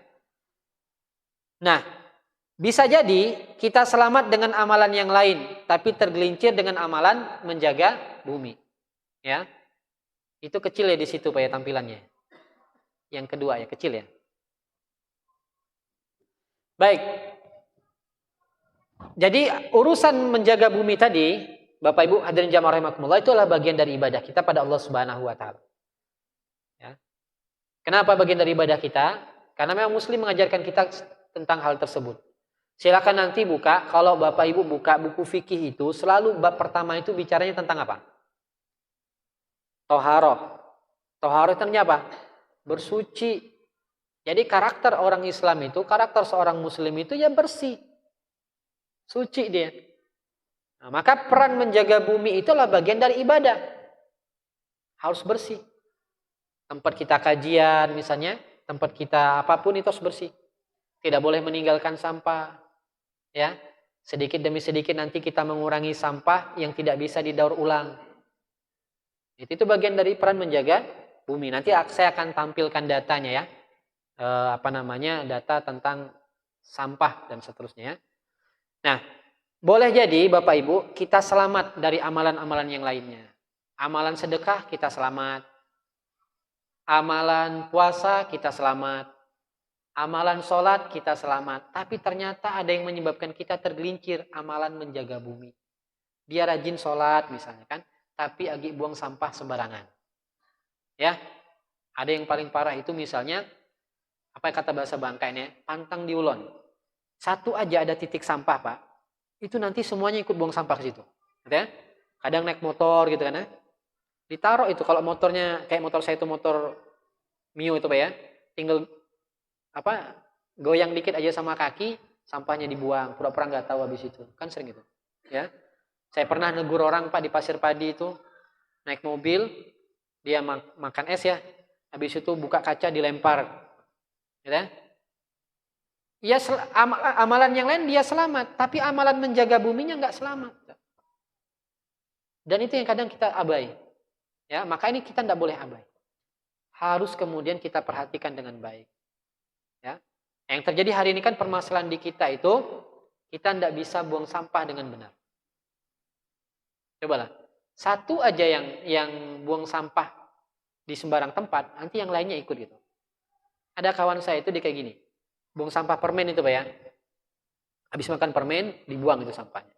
Nah, bisa jadi kita selamat dengan amalan yang lain, tapi tergelincir dengan amalan menjaga bumi. Ya. Itu kecil ya di situ, Pak ya, tampilannya. Yang kedua ya, kecil ya. Baik. Jadi urusan menjaga bumi tadi, Bapak Ibu hadirin jamaah rahimakumullah, itu adalah bagian dari ibadah kita pada Allah Subhanahu wa taala. Ya. Kenapa bagian dari ibadah kita? Karena memang muslim mengajarkan kita tentang hal tersebut. Silakan nanti buka, kalau Bapak Ibu buka buku fikih itu, selalu bab pertama itu bicaranya tentang apa? Toharoh. Toharoh itu apa? Bersuci. Jadi karakter orang Islam itu, karakter seorang muslim itu ya bersih. Suci dia. Nah, maka peran menjaga bumi itulah bagian dari ibadah. Harus bersih. Tempat kita kajian misalnya, tempat kita apapun itu harus bersih. Tidak boleh meninggalkan sampah. Ya. Sedikit demi sedikit nanti kita mengurangi sampah yang tidak bisa didaur ulang. Itu bagian dari peran menjaga bumi. Nanti saya akan tampilkan datanya ya. Data tentang sampah dan seterusnya. Nah, boleh jadi Bapak Ibu kita selamat dari amalan-amalan yang lainnya. Amalan sedekah kita selamat. Amalan puasa kita selamat. Amalan sholat kita selamat. Tapi ternyata ada yang menyebabkan kita tergelincir amalan menjaga bumi. Dia rajin sholat misalnya kan, tapi lagi buang sampah sembarangan. Ya, ada yang paling parah itu misalnya apa kata bahasa Bangka ini? Pantang diulon. Satu aja ada titik sampah, Pak. Itu nanti semuanya ikut buang sampah ke situ. Ya? Kadang naik motor gitu kan ya. Ditaruh itu kalau motornya kayak motor saya itu motor Mio itu, Pak ya. Tinggal goyang dikit aja sama kaki, sampahnya dibuang. Pura-pura enggak tahu habis itu. Kan sering gitu. Ya. Saya pernah negur orang, Pak, di Pasir Padi itu naik mobil, dia makan es ya. Habis itu buka kaca dilempar. Ya. Ya amalan yang lain dia selamat, tapi amalan menjaga buminya nggak selamat. Dan itu yang kadang kita abai. Ya, maka ini kita tidak boleh abai. Harus kemudian kita perhatikan dengan baik. Ya. Yang terjadi hari ini kan permasalahan di kita itu, kita tidak bisa buang sampah dengan benar. Cobalah, satu aja yang buang sampah di sembarang tempat, nanti yang lainnya ikut gitu. Ada kawan saya itu dia kayak gini, buang sampah permen itu Pak ya. Habis makan permen, dibuang itu sampahnya.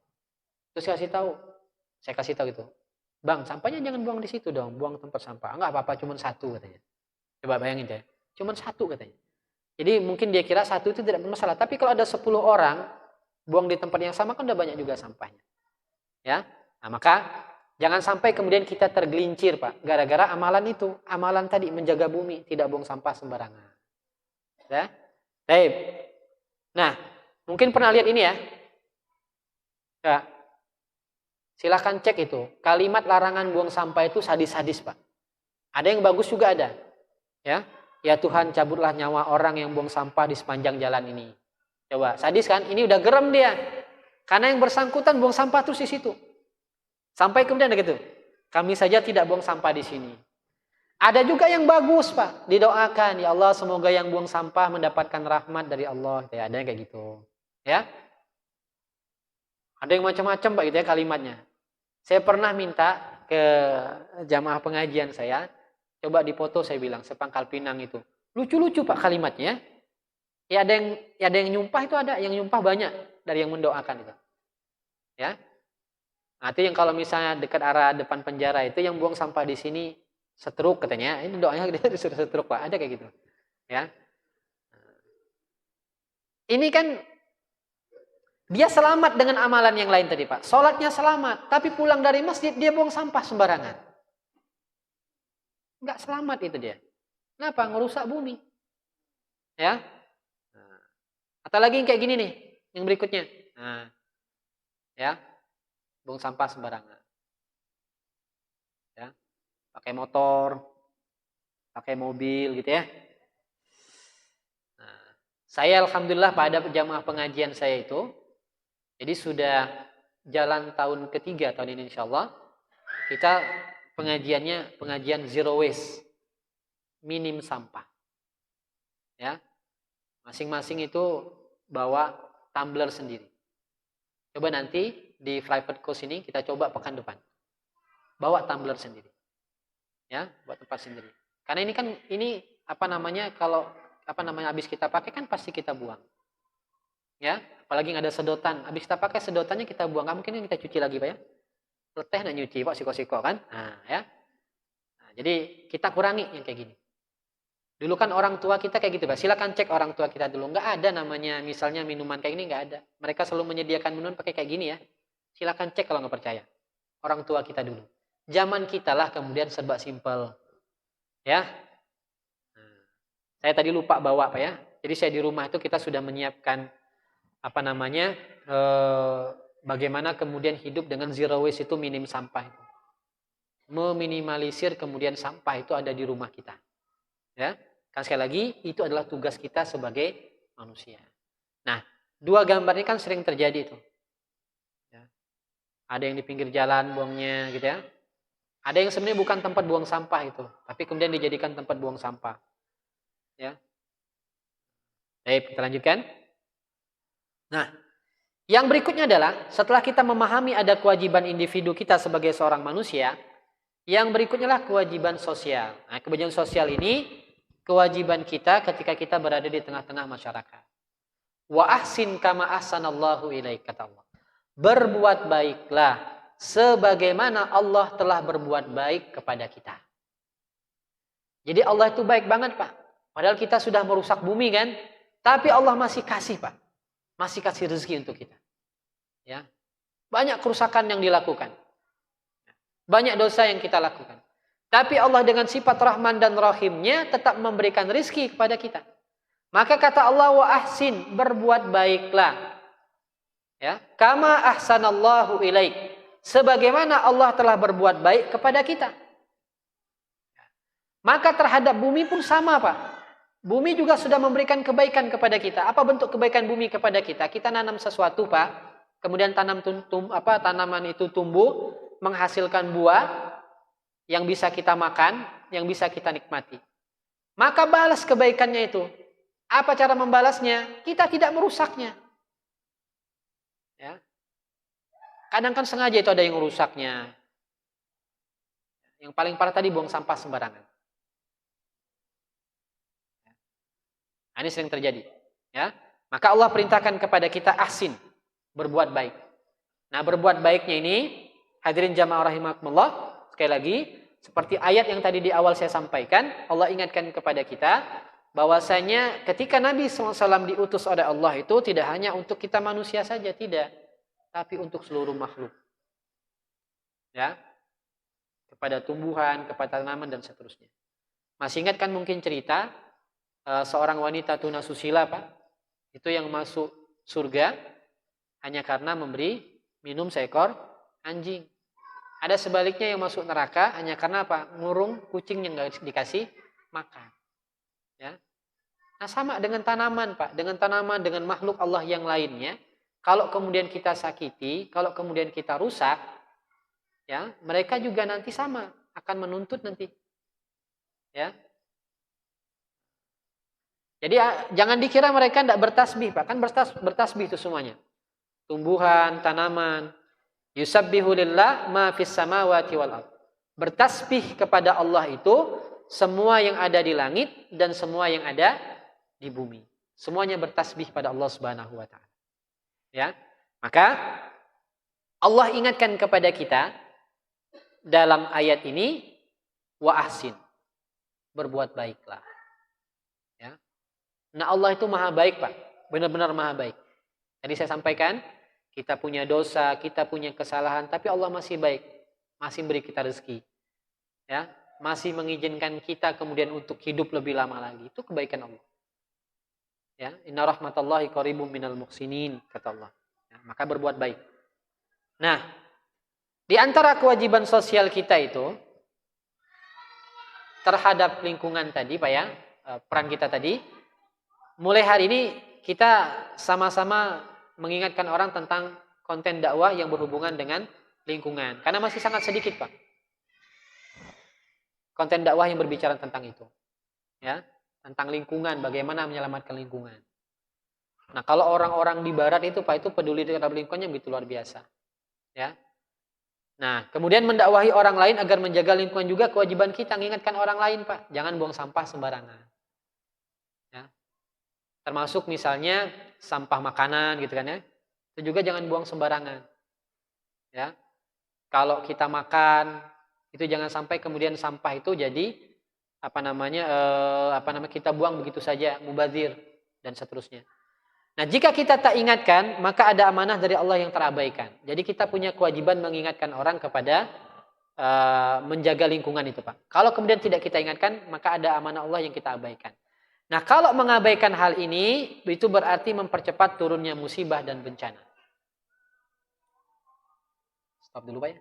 Terus saya kasih tahu gitu. Bang, sampahnya jangan buang di situ dong, buang tempat sampah. Enggak apa-apa, cuma satu katanya. Coba bayangin deh, cuma satu katanya. Jadi mungkin dia kira satu itu tidak bermasalah, tapi kalau ada 10 orang buang di tempat yang sama kan udah banyak juga sampahnya. Ya. Nah, maka jangan sampai kemudian kita tergelincir, Pak, gara-gara amalan itu, amalan tadi menjaga bumi, tidak buang sampah sembarangan. Ya. Baik. Nah, mungkin pernah lihat ini ya. Ya. Silahkan cek itu. Kalimat larangan buang sampah itu sadis-sadis, Pak. Ada yang bagus juga ada. Ya. Ya Tuhan, cabutlah nyawa orang yang buang sampah di sepanjang jalan ini. Coba, sadis kan? Ini udah gerem dia. Karena yang bersangkutan buang sampah terus di situ. Sampai kemudian gitu. Kami saja tidak buang sampah di sini. Ada juga yang bagus, Pak. Didoakan, ya Allah semoga yang buang sampah mendapatkan rahmat dari Allah. Ya, ada yang kayak gitu. Ya. Ada yang macam-macam, Pak, gitu ya kalimatnya. Saya pernah minta ke jamaah pengajian saya, coba dipoto saya bilang, sepangkal pinang itu. Lucu-lucu Pak kalimatnya. Ya ada yang nyumpah itu ada, yang nyumpah banyak dari yang mendoakan itu. Ya. Nah, itu yang kalau misalnya dekat arah depan penjara itu yang buang sampah di sini setruk katanya. Ini doanya dia disuruh setruk Pak, ada kayak gitu. Ya. Ini kan dia selamat dengan amalan yang lain tadi Pak. Sholatnya selamat, tapi pulang dari masjid dia buang sampah sembarangan. Enggak selamat itu dia. Kenapa? Ngerusak bumi. Ya. Atau lagi yang kayak gini nih, yang berikutnya. Nah, ya, buang sampah sembarangan. Ya, pakai motor, pakai mobil gitu ya. Nah, saya alhamdulillah pada jamaah pengajian saya itu, jadi sudah jalan tahun ketiga tahun ini insyaallah, kita pengajian zero waste, minim sampah. Ya, masing-masing itu bawa tumbler sendiri. Coba nanti di private course ini kita coba pekan depan. Bawa tumbler sendiri. Ya, buat tempat sendiri. Karena ini kan kalau habis kita pakai kan pasti kita buang. Ya, apalagi nggak ada sedotan. Habis kita pakai sedotannya kita buang. Nggak mungkin kita cuci lagi, Pak ya. Leteh nak nyuci, Pak, siko-siko kan. Nah, ya. Nah, jadi kita kurangi yang kayak gini. Dulu kan orang tua kita kayak gitu, Pak. Silakan cek orang tua kita dulu. Nggak ada namanya misalnya minuman kayak ini, nggak ada. Mereka selalu menyediakan minuman pakai kayak gini ya. Silakan cek kalau nggak percaya. Orang tua kita dulu. Zaman kita lah kemudian serba simpel. Ya. Nah, saya tadi lupa bawa, Pak ya. Jadi saya di rumah itu kita sudah menyiapkan bagaimana kemudian hidup dengan zero waste itu minim sampah itu. Meminimalisir kemudian sampah itu ada di rumah kita. Ya. Kan sekali lagi itu adalah tugas kita sebagai manusia. Nah, dua gambar ini kan sering terjadi itu. Ya. Ada yang di pinggir jalan buangnya gitu ya. Ada yang sebenarnya bukan tempat buang sampah itu, tapi kemudian dijadikan tempat buang sampah. Ya. Baik, kita lanjutkan. Nah, yang berikutnya adalah setelah kita memahami ada kewajiban individu kita sebagai seorang manusia, yang berikutnya adalah kewajiban sosial. Nah, kewajiban sosial ini kewajiban kita ketika kita berada di tengah-tengah masyarakat. Wa ahsin kama ahsanallahu ilaik, kata Allah. Berbuat baiklah sebagaimana Allah telah berbuat baik kepada kita. Jadi Allah itu baik banget, Pak. Padahal kita sudah merusak bumi kan, tapi Allah masih kasih, Pak. Masih kasih rezeki untuk kita. Ya. Banyak kerusakan yang dilakukan. Banyak dosa yang kita lakukan. Tapi Allah dengan sifat Rahman dan Rahimnya tetap memberikan rizki kepada kita. Maka kata Allah, wa ahsin, berbuat baiklah. Ya, kama ahsanallahu ilaik. Sebagaimana Allah telah berbuat baik kepada kita. Maka terhadap bumi pun sama, Pak. Bumi juga sudah memberikan kebaikan kepada kita. Apa bentuk kebaikan bumi kepada kita? Kita nanam sesuatu, Pak. Kemudian tanaman itu tumbuh, menghasilkan buah yang bisa kita makan, yang bisa kita nikmati. Maka balas kebaikannya itu. Apa cara membalasnya? Kita tidak merusaknya. Ya. Kadang kan sengaja itu ada yang merusaknya. Yang paling parah tadi buang sampah sembarangan. Nah, ini sering terjadi, ya. Maka Allah perintahkan kepada kita ahsin, berbuat baik. Nah, berbuat baiknya ini, hadirin jamaah rahimakumullah, sekali lagi, seperti ayat yang tadi di awal saya sampaikan, Allah ingatkan kepada kita bahwasanya ketika Nabi SAW diutus oleh Allah itu tidak hanya untuk kita manusia saja, tidak, tapi untuk seluruh makhluk. Ya. Kepada tumbuhan, kepada tanaman dan seterusnya. Masih ingat kan mungkin cerita seorang wanita tunasusila, Pak, itu yang masuk surga hanya karena memberi minum seekor anjing. Ada sebaliknya yang masuk neraka hanya karena apa? Ngurung kucing yang nggak dikasih makan. Ya. Nah, sama dengan tanaman, Pak, dengan tanaman, dengan makhluk Allah yang lainnya. Kalau kemudian kita sakiti, kalau kemudian kita rusak, ya, mereka juga nanti sama akan menuntut nanti. Ya. Jadi jangan dikira mereka tidak bertasbih, Pak. Kan bertasbih itu semuanya. Tumbuhan, tanaman. Yusabbihu lillah ma fis samawati wal ardh. Bertasbih kepada Allah itu semua yang ada di langit dan semua yang ada di bumi. Semuanya bertasbih pada Allah Subhanahu wa taala. Ya. Maka Allah ingatkan kepada kita dalam ayat ini wa ahsin. Berbuat baiklah. Ya. Nah, Allah itu maha baik, Pak. Benar-benar maha baik. Tadi saya sampaikan, kita punya dosa, kita punya kesalahan, tapi Allah masih baik. Masih beri kita rezeki. Ya, masih mengizinkan kita kemudian untuk hidup lebih lama lagi. Itu kebaikan Allah. Ya, inna rahmatallahi qaribum minal muhsinin, kata Allah. Ya, maka berbuat baik. Nah, di antara kewajiban sosial kita itu terhadap lingkungan tadi, Pak ya, peran kita tadi, mulai hari ini kita sama-sama mengingatkan orang tentang konten dakwah yang berhubungan dengan lingkungan. Karena masih sangat sedikit, Pak, konten dakwah yang berbicara tentang itu. Ya, tentang lingkungan, bagaimana menyelamatkan lingkungan. Nah, kalau orang-orang di barat itu, Pak, itu peduli terhadap lingkungannya begitu luar biasa. Ya. Nah, kemudian mendakwahi orang lain agar menjaga lingkungan juga kewajiban kita mengingatkan orang lain, Pak. Jangan buang sampah sembarangan. Ya. Termasuk misalnya sampah makanan gitu kan ya. Itu juga jangan buang sembarangan. Ya. Kalau kita makan itu jangan sampai kemudian sampah itu jadi kita buang begitu saja, mubazir dan seterusnya. Nah, jika kita tak ingatkan, maka ada amanah dari Allah yang terabaikan. Jadi kita punya kewajiban mengingatkan orang kepada menjaga lingkungan itu, Pak. Kalau kemudian tidak kita ingatkan, maka ada amanah Allah yang kita abaikan. Nah, kalau mengabaikan hal ini, itu berarti mempercepat turunnya musibah dan bencana. Stop dulu, Pak ya.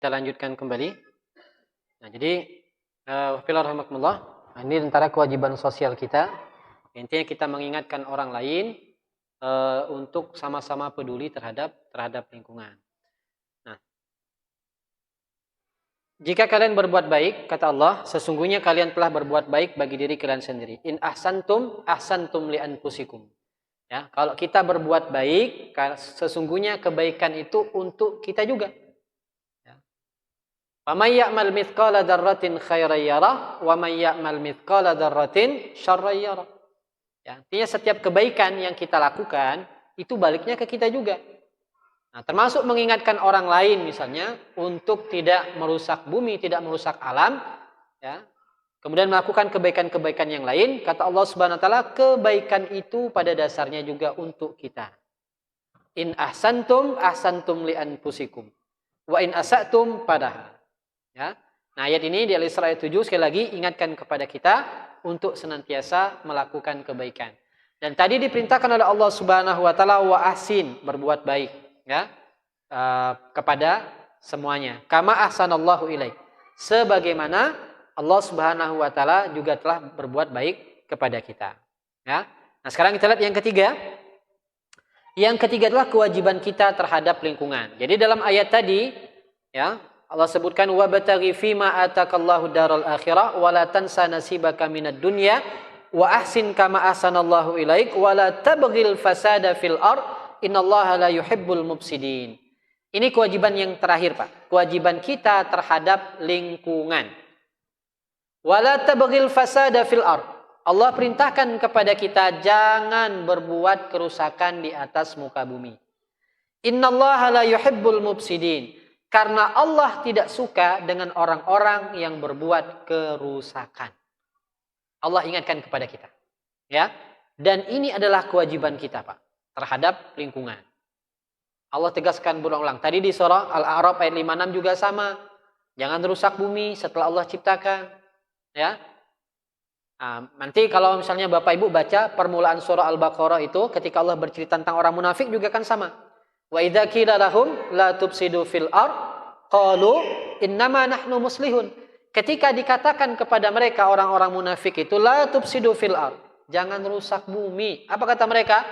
Kita lanjutkan kembali. Nah, jadi Bismillahirrahmanirrahim. Ini antara kewajiban sosial kita. Intinya kita mengingatkan orang lain untuk sama-sama peduli terhadap lingkungan. Nah, jika kalian berbuat baik, kata Allah, sesungguhnya kalian telah berbuat baik bagi diri kalian sendiri. In ahsantum ahsantum li anfusikum. Ya, kalau kita berbuat baik, sesungguhnya kebaikan itu untuk kita juga. Wa may ya'mal mithqala dzarratin khairan yarah wa may ya'mal mithqala dzarratin syarran yarah. Ya, artinya setiap kebaikan yang kita lakukan itu baliknya ke kita juga. Nah, termasuk mengingatkan orang lain misalnya untuk tidak merusak bumi, tidak merusak alam, ya. Kemudian melakukan kebaikan-kebaikan yang lain, kata Allah Subhanahu wa taala, kebaikan itu pada dasarnya juga untuk kita. In ahsantum ahsantum li anfusikum wa in asatum falaha. Ya. Nah, ayat ini di Al-Isra ayat 7 sekali lagi ingatkan kepada kita untuk senantiasa melakukan kebaikan. Dan tadi diperintahkan oleh Allah Subhanahu wa taala wa ahsin, berbuat baik, ya. Kepada semuanya. Kama ahsanallahu ilaik. Sebagaimana Allah Subhanahu wa taala juga telah berbuat baik kepada kita. Ya. Nah, sekarang kita lihat yang ketiga. Yang ketiga adalah kewajiban kita terhadap lingkungan. Jadi dalam ayat tadi, ya, Allah sebutkan wabtaghi fima atakallahu daral akhirah wala tansa nasibaka minad dunya wa ahsin kama ahsanallahu ilaik wala tabghil fasada fil ard innallaha la yuhibbul mufsidin. Ini kewajiban yang terakhir, Pak. Kewajiban kita terhadap lingkungan. Wala tabghil fasada fil ard. Allah perintahkan kepada kita jangan berbuat kerusakan di atas muka bumi. Innallaha la yuhibbul mufsidin. Karena Allah tidak suka dengan orang-orang yang berbuat kerusakan. Allah ingatkan kepada kita. Ya. Dan ini adalah kewajiban kita, Pak, terhadap lingkungan. Allah tegaskan berulang-ulang. Tadi di surah Al-A'raf ayat 56 juga sama. Jangan rusak bumi setelah Allah ciptakan. Ya. Nah, nanti kalau misalnya Bapak Ibu baca permulaan surah Al-Baqarah itu ketika Allah bercerita tentang orang munafik juga kan sama. Wa idza qila lahum la tufsidu fil ard qalu innama nahnu muslihun. Ketika dikatakan kepada mereka orang-orang munafik itu la tufsidu fil ard, jangan rusak bumi. Apa kata mereka?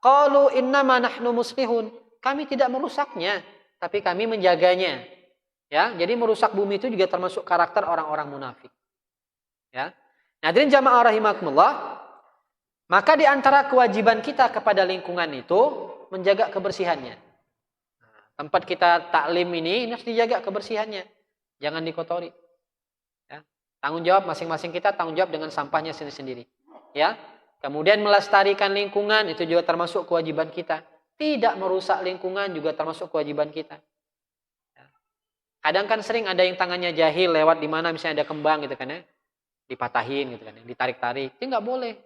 Qalu innama nahnu muslihun. Kami tidak merusaknya, tapi kami menjaganya. Ya, jadi merusak bumi itu juga termasuk karakter orang-orang munafik. Ya. Hadirin jamaah rahimakumullah, maka di antara kewajiban kita kepada lingkungan itu menjaga kebersihannya. Tempat kita taklim ini harus dijaga kebersihannya. Jangan dikotori. Ya. Tanggung jawab masing-masing kita, tanggung jawab dengan sampahnya sendiri-sendiri. Ya. Kemudian melestarikan lingkungan itu juga termasuk kewajiban kita. Tidak merusak lingkungan juga termasuk kewajiban kita. Ya. Kadang kan sering ada yang tangannya jahil lewat di mana misalnya ada kembang gitu kan ya. Dipatahin gitu kan, ditarik-tarik, itu nggak boleh.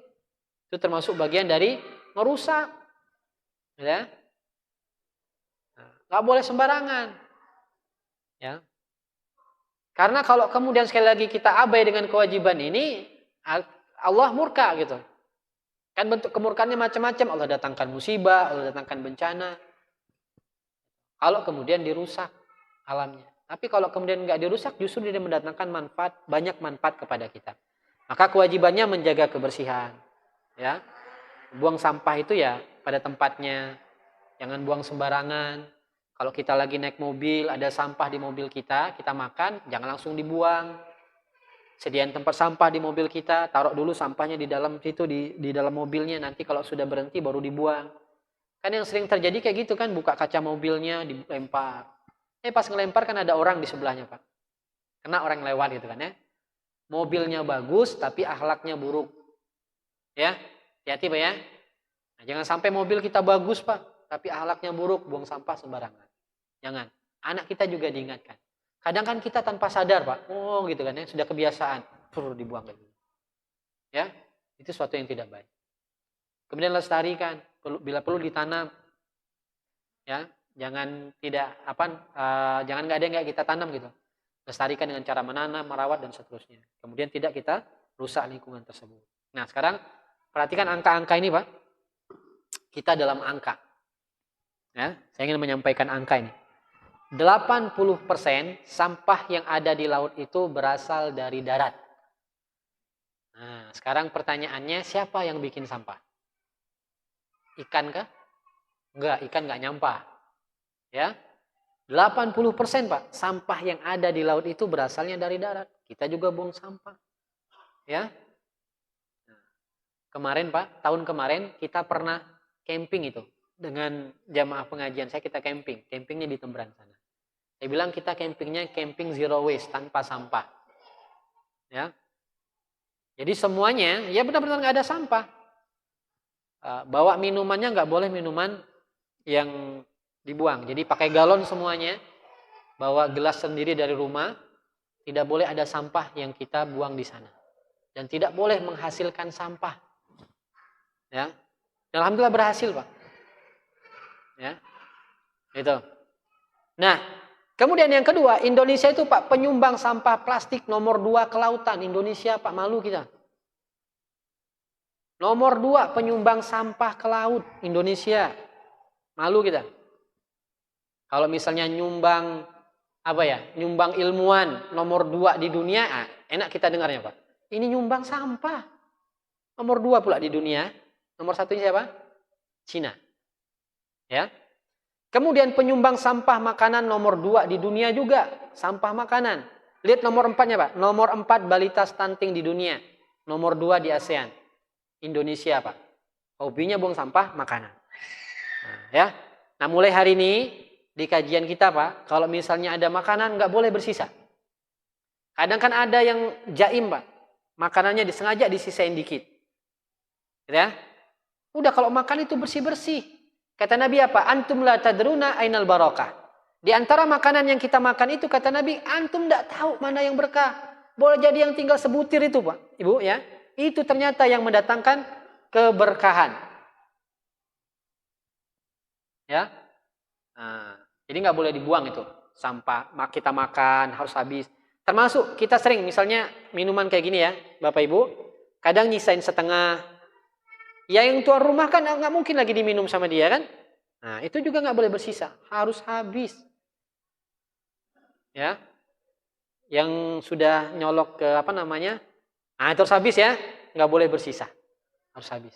Itu termasuk bagian dari merusak, ya. Nggak boleh sembarangan, ya. Karena kalau kemudian sekali lagi kita abai dengan kewajiban ini, Allah murka gitu. Kan bentuk kemurkaannya macam-macam. Allah datangkan musibah, Allah datangkan bencana. Kalau kemudian dirusak alamnya. Tapi kalau kemudian nggak dirusak, justru dia mendatangkan manfaat, banyak manfaat kepada kita. Maka kewajibannya menjaga kebersihan. Ya, buang sampah itu ya pada tempatnya. Jangan buang sembarangan. Kalau kita lagi naik mobil, ada sampah di mobil kita makan, jangan langsung dibuang. Sediain tempat sampah di mobil kita, taruh dulu sampahnya di dalam situ, di dalam mobilnya. Nanti kalau sudah berhenti baru dibuang. Kan yang sering terjadi kayak gitu kan, buka kaca mobilnya, dilempar. Pas ngelempar kan ada orang di sebelahnya, Pak. Kena orang lewat gitu kan ya. Mobilnya bagus tapi akhlaknya buruk. Ya, hati-hati Pak ya. Nah, jangan sampai mobil kita bagus Pak, tapi akhlaknya buruk, buang sampah sembarangan. Jangan. Anak kita juga diingatkan. Kadang kan kita tanpa sadar Pak, gitu kan ya, sudah kebiasaan, perlu dibuang lagi. Ya, itu suatu yang tidak baik. Kemudian lestarikan, bila perlu ditanam. Ya. Jangan jangan nggak ada yang nggak kita tanam gitu. Lestarikan dengan cara menanam, merawat dan seterusnya. Kemudian tidak kita rusak lingkungan tersebut. Nah sekarang perhatikan angka-angka ini Pak. Kita dalam angka. Ya, saya ingin menyampaikan angka ini. 80% sampah yang ada di laut itu berasal dari darat. Nah, sekarang pertanyaannya, siapa yang bikin sampah? Ikan kah? Enggak, ikan enggak nyampah. Ya. 80% Pak, sampah yang ada di laut itu berasalnya dari darat. Kita juga buang sampah. Ya. Kemarin Pak, tahun kemarin kita pernah camping itu. Dengan jamaah pengajian saya, kita camping. Campingnya di Temberan sana. Saya bilang kita campingnya camping zero waste, tanpa sampah. Ya. Jadi semuanya, ya benar-benar nggak ada sampah. Bawa minumannya nggak boleh minuman yang dibuang. Jadi pakai galon semuanya. Bawa gelas sendiri dari rumah. Tidak boleh ada sampah yang kita buang di sana. Dan tidak boleh menghasilkan sampah. Ya. Dan alhamdulillah berhasil, Pak. Ya. Itu. Nah, kemudian yang kedua, Indonesia itu Pak penyumbang sampah plastik nomor 2 ke lautan. Indonesia Pak, malu kita. Nomor 2 penyumbang sampah ke laut. Indonesia. Malu kita. Kalau misalnya nyumbang apa ya? Nyumbang ilmuwan nomor 2 di dunia, enak kita dengarnya Pak. Ini nyumbang sampah. Nomor 2 pula di dunia. Nomor 1 siapa? Cina. Ya. Kemudian penyumbang sampah makanan nomor 2 di dunia juga. Sampah makanan. Lihat nomor 4-nya Pak. Nomor 4 balita stunting di dunia. Nomor 2 di ASEAN. Indonesia Pak. Hobinya buang sampah makanan. Nah, ya. Nah mulai hari ini di kajian kita Pak. Kalau misalnya ada makanan nggak boleh bersisa. Kadang kan ada yang jaim Pak. Makanannya disengaja disisain dikit. Ya. Udah kalau makan itu bersih-bersih. Kata Nabi apa? Antum la tadruna ainal barakah. Di antara makanan yang kita makan itu kata Nabi, antum tidak tahu mana yang berkah. Boleh jadi yang tinggal sebutir itu Pak. Ibu ya. Itu ternyata yang mendatangkan keberkahan. Ya. Nah, jadi nggak boleh dibuang itu. Sampah kita makan harus habis. Termasuk kita sering misalnya minuman kayak gini ya, Bapak Ibu. Kadang nyisain setengah. Ya yang tuan rumah kan nggak mungkin lagi diminum sama dia kan. Nah itu juga nggak boleh bersisa. Harus habis. Ya. Yang sudah nyolok ke apa namanya. Nah itu harus habis ya. Nggak boleh bersisa. Harus habis.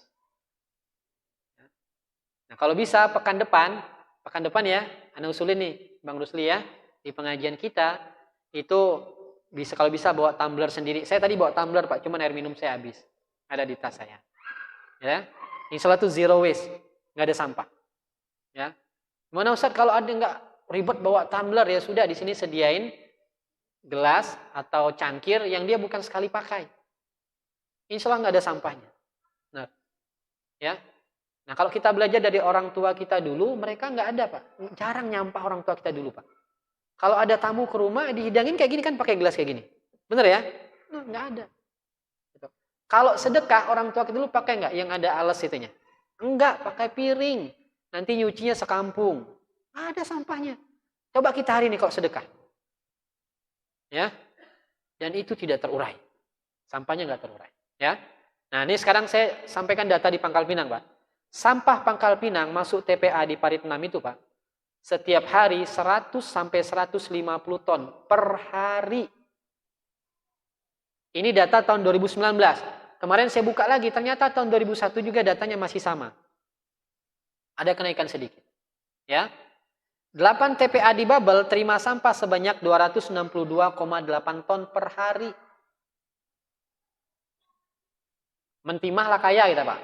Nah kalau bisa pekan depan ya. Ana usulin nih Bang Rusli ya. Di pengajian kita. Itu bisa kalau bisa bawa tumbler sendiri. Saya tadi bawa tumbler Pak. Cuman air minum saya habis. Ada di tas saya. Ya, insya Allah itu zero waste, nggak ada sampah. Ya, mana Ustaz kalau ada nggak ribet bawa tumbler ya sudah di sini sediain gelas atau cangkir yang dia bukan sekali pakai. Insya Allah nggak ada sampahnya. Nah, ya, nah kalau kita belajar dari orang tua kita dulu, mereka nggak ada Pak, jarang nyampah orang tua kita dulu Pak. Kalau ada tamu ke rumah dihidangin kayak gini kan pakai gelas kayak gini, bener ya? Nah, nggak ada. Kalau sedekah orang tua kita dulu pakai nggak yang ada alas itunya? Enggak, pakai piring. Nanti nyucinya sekampung. Ada sampahnya. Coba kita hari ini kalau sedekah. Ya. Dan itu tidak terurai. Sampahnya nggak terurai. Ya. Nah ini sekarang saya sampaikan data di Pangkal Pinang Pak. Sampah Pangkal Pinang masuk TPA di Parit 6 itu Pak. Setiap hari 100 sampai 150 ton per hari. Ini data tahun 2019. Kemarin saya buka lagi, ternyata tahun 2001 juga datanya masih sama. Ada kenaikan sedikit. Ya. 8 TPA di Babel terima sampah sebanyak 262,8 ton per hari. Mentimah lah kaya kita Pak.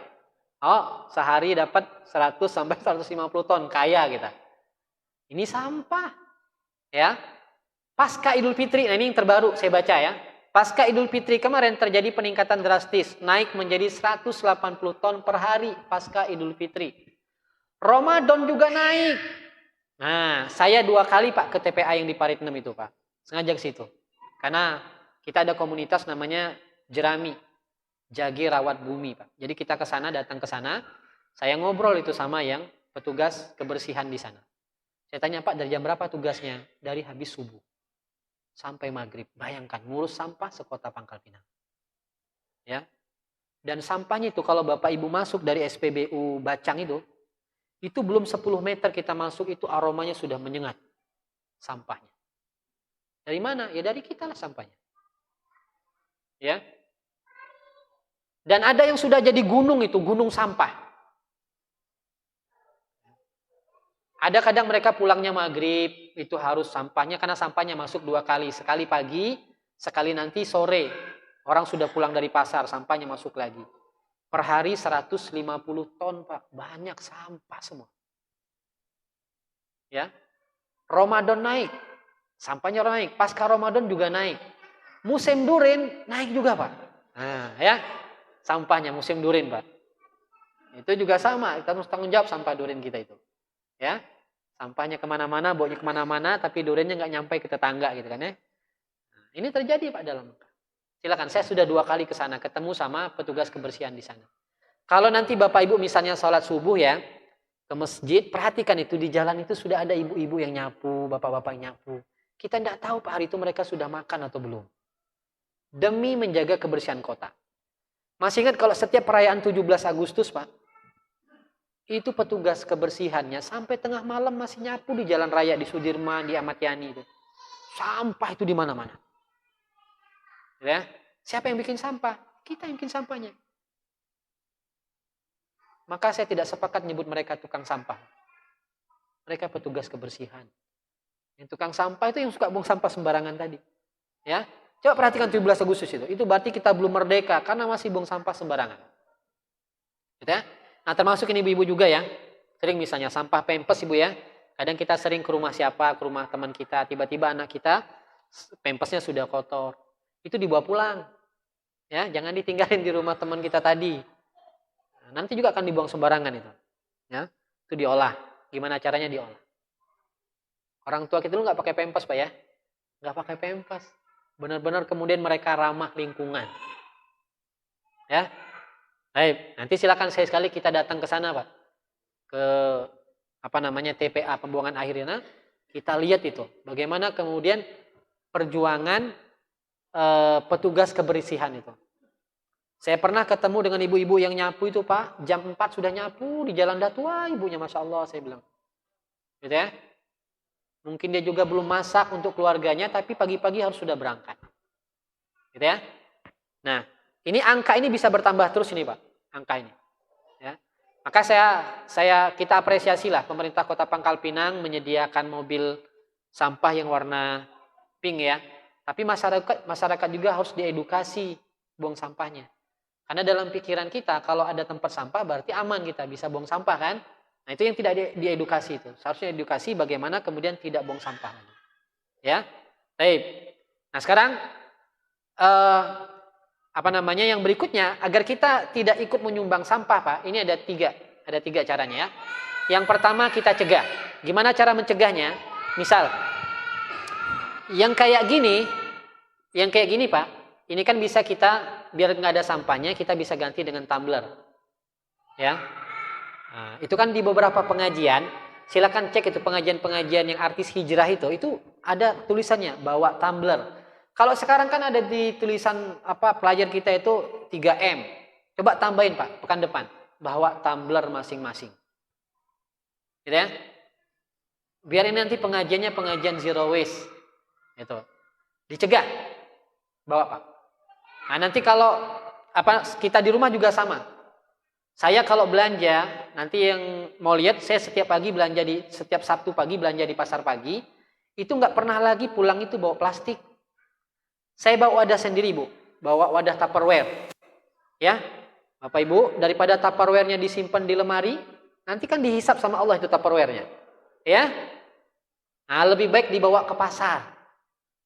Oh, sehari dapat 100 sampai 150 ton, kaya kita. Ini sampah. Ya. Pasca Idul Fitri, nah ini yang terbaru saya baca ya. Pasca Idul Fitri kemarin terjadi peningkatan drastis, naik menjadi 180 ton per hari pasca Idul Fitri. Ramadan juga naik. Nah, saya 2 kali Pak ke TPA yang di Parit 6 itu Pak. Sengaja ke situ. Karena kita ada komunitas namanya Jerami. Jagi Rawat Bumi Pak. Jadi kita ke sana, datang ke sana, saya ngobrol itu sama yang petugas kebersihan di sana. Saya tanya Pak, dari jam berapa tugasnya? Dari habis subuh sampai maghrib. Bayangkan ngurus sampah sekota Pangkal Pinang. Ya. Dan sampahnya itu kalau Bapak Ibu masuk dari SPBU Bacang itu belum 10 meter kita masuk itu aromanya sudah menyengat. sampahnya. Dari mana? Ya dari kita lah sampahnya. Ya. Dan ada yang sudah jadi gunung itu, gunung sampah. Ada kadang mereka pulangnya maghrib, itu harus sampahnya, karena sampahnya masuk 2 kali. Sekali pagi, sekali nanti sore. Orang sudah pulang dari pasar, sampahnya masuk lagi. Per hari 150 ton, Pak. Banyak sampah semua. Ya. Ramadan naik. Sampahnya naik. Pasca Ramadan juga naik. Musim durian naik juga, Pak. Nah, ya. Sampahnya musim durian, Pak. Itu juga sama. Kita harus tanggung jawab sampah durian kita itu. Ya, sampahnya kemana-mana, baunya kemana-mana, tapi duriannya nggak nyampe ke tetangga gitu kan ya. Nah, ini terjadi Pak dalam Mekah. Silakan, saya sudah 2 kali ke sana, ketemu sama petugas kebersihan di sana. Kalau nanti Bapak Ibu misalnya sholat subuh ya, ke masjid, perhatikan itu di jalan itu sudah ada ibu-ibu yang nyapu, bapak-bapak yang nyapu. Kita tidak tahu Pak hari itu mereka sudah makan atau belum. Demi menjaga kebersihan kota. Masih ingat kalau setiap perayaan 17 Agustus Pak, itu petugas kebersihannya sampai tengah malam masih nyapu di jalan raya di Sudirman, di Ahmad Yani itu. Sampah itu di mana-mana. Ya, siapa yang bikin sampah? Kita yang bikin sampahnya. Maka saya tidak sepakat nyebut mereka tukang sampah. Mereka petugas kebersihan. Yang tukang sampah itu yang suka buang sampah sembarangan tadi. Ya, coba perhatikan 17 Agustus itu. Itu berarti kita belum merdeka karena masih buang sampah sembarangan. Gitu ya? Nah, termasuk ini ibu-ibu juga ya. Sering misalnya sampah pempes Ibu ya. Kadang kita sering ke rumah siapa, ke rumah teman kita, tiba-tiba anak kita pempesnya sudah kotor. Itu dibawa pulang. Ya, jangan ditinggalin di rumah teman kita tadi. Nah, nanti juga akan dibuang sembarangan itu. Ya, itu diolah. Gimana caranya diolah? Orang tua kita dulu nggak pakai pempes Pak ya. Nggak pakai pempes. Benar-benar kemudian mereka ramah lingkungan. Ya. Baik, nanti silakan sekali kita datang ke sana Pak. Ke TPA pembuangan akhirnya. Kita lihat itu. Bagaimana kemudian perjuangan petugas kebersihan itu. Saya pernah ketemu dengan ibu-ibu yang nyapu itu Pak. Jam 4 sudah nyapu di Jalan Datua ibunya Masya Allah saya bilang. Gitu ya. Mungkin dia juga belum masak untuk keluarganya. Tapi pagi-pagi harus sudah berangkat. Gitu ya. Nah. Ini angka ini bisa bertambah terus ini Pak, angka ini. Ya. Maka kita apresiasilah pemerintah Kota Pangkal Pinang menyediakan mobil sampah yang warna pink ya. Tapi masyarakat juga harus diedukasi buang sampahnya. Karena dalam pikiran kita kalau ada tempat sampah berarti aman kita bisa buang sampah kan. Nah itu yang tidak diedukasi itu. Seharusnya edukasi bagaimana kemudian tidak buang sampah. Ya, baik. Nah sekarang yang berikutnya agar kita tidak ikut menyumbang sampah Pak. Ini ada tiga caranya ya. Yang pertama kita cegah. Gimana cara mencegahnya? Misal yang kayak gini Pak, ini kan bisa kita biar nggak ada sampahnya kita bisa ganti dengan tumbler. Ya. Nah, itu kan di beberapa pengajian, silakan cek itu pengajian yang artis hijrah itu ada tulisannya bawa tumbler. Kalau sekarang kan ada di tulisan pelajar kita itu 3M. Coba tambahin Pak, pekan depan. Bawa tumbler masing-masing. Gitu ya. Biar ini nanti pengajiannya pengajian zero waste. Gitu. Dicegah. Bawa Pak. Nah nanti kalau kita di rumah juga sama. Saya kalau belanja, nanti yang mau lihat saya setiap Sabtu pagi belanja di pasar pagi. Itu nggak pernah lagi pulang itu bawa plastik. Saya bawa wadah sendiri Bu, bawa wadah Tupperware. Ya, Bapak Ibu, daripada Tupperware-nya disimpan di lemari, nanti kan dihisap sama Allah itu Tupperware-nya. Ya, nah lebih baik dibawa ke pasar,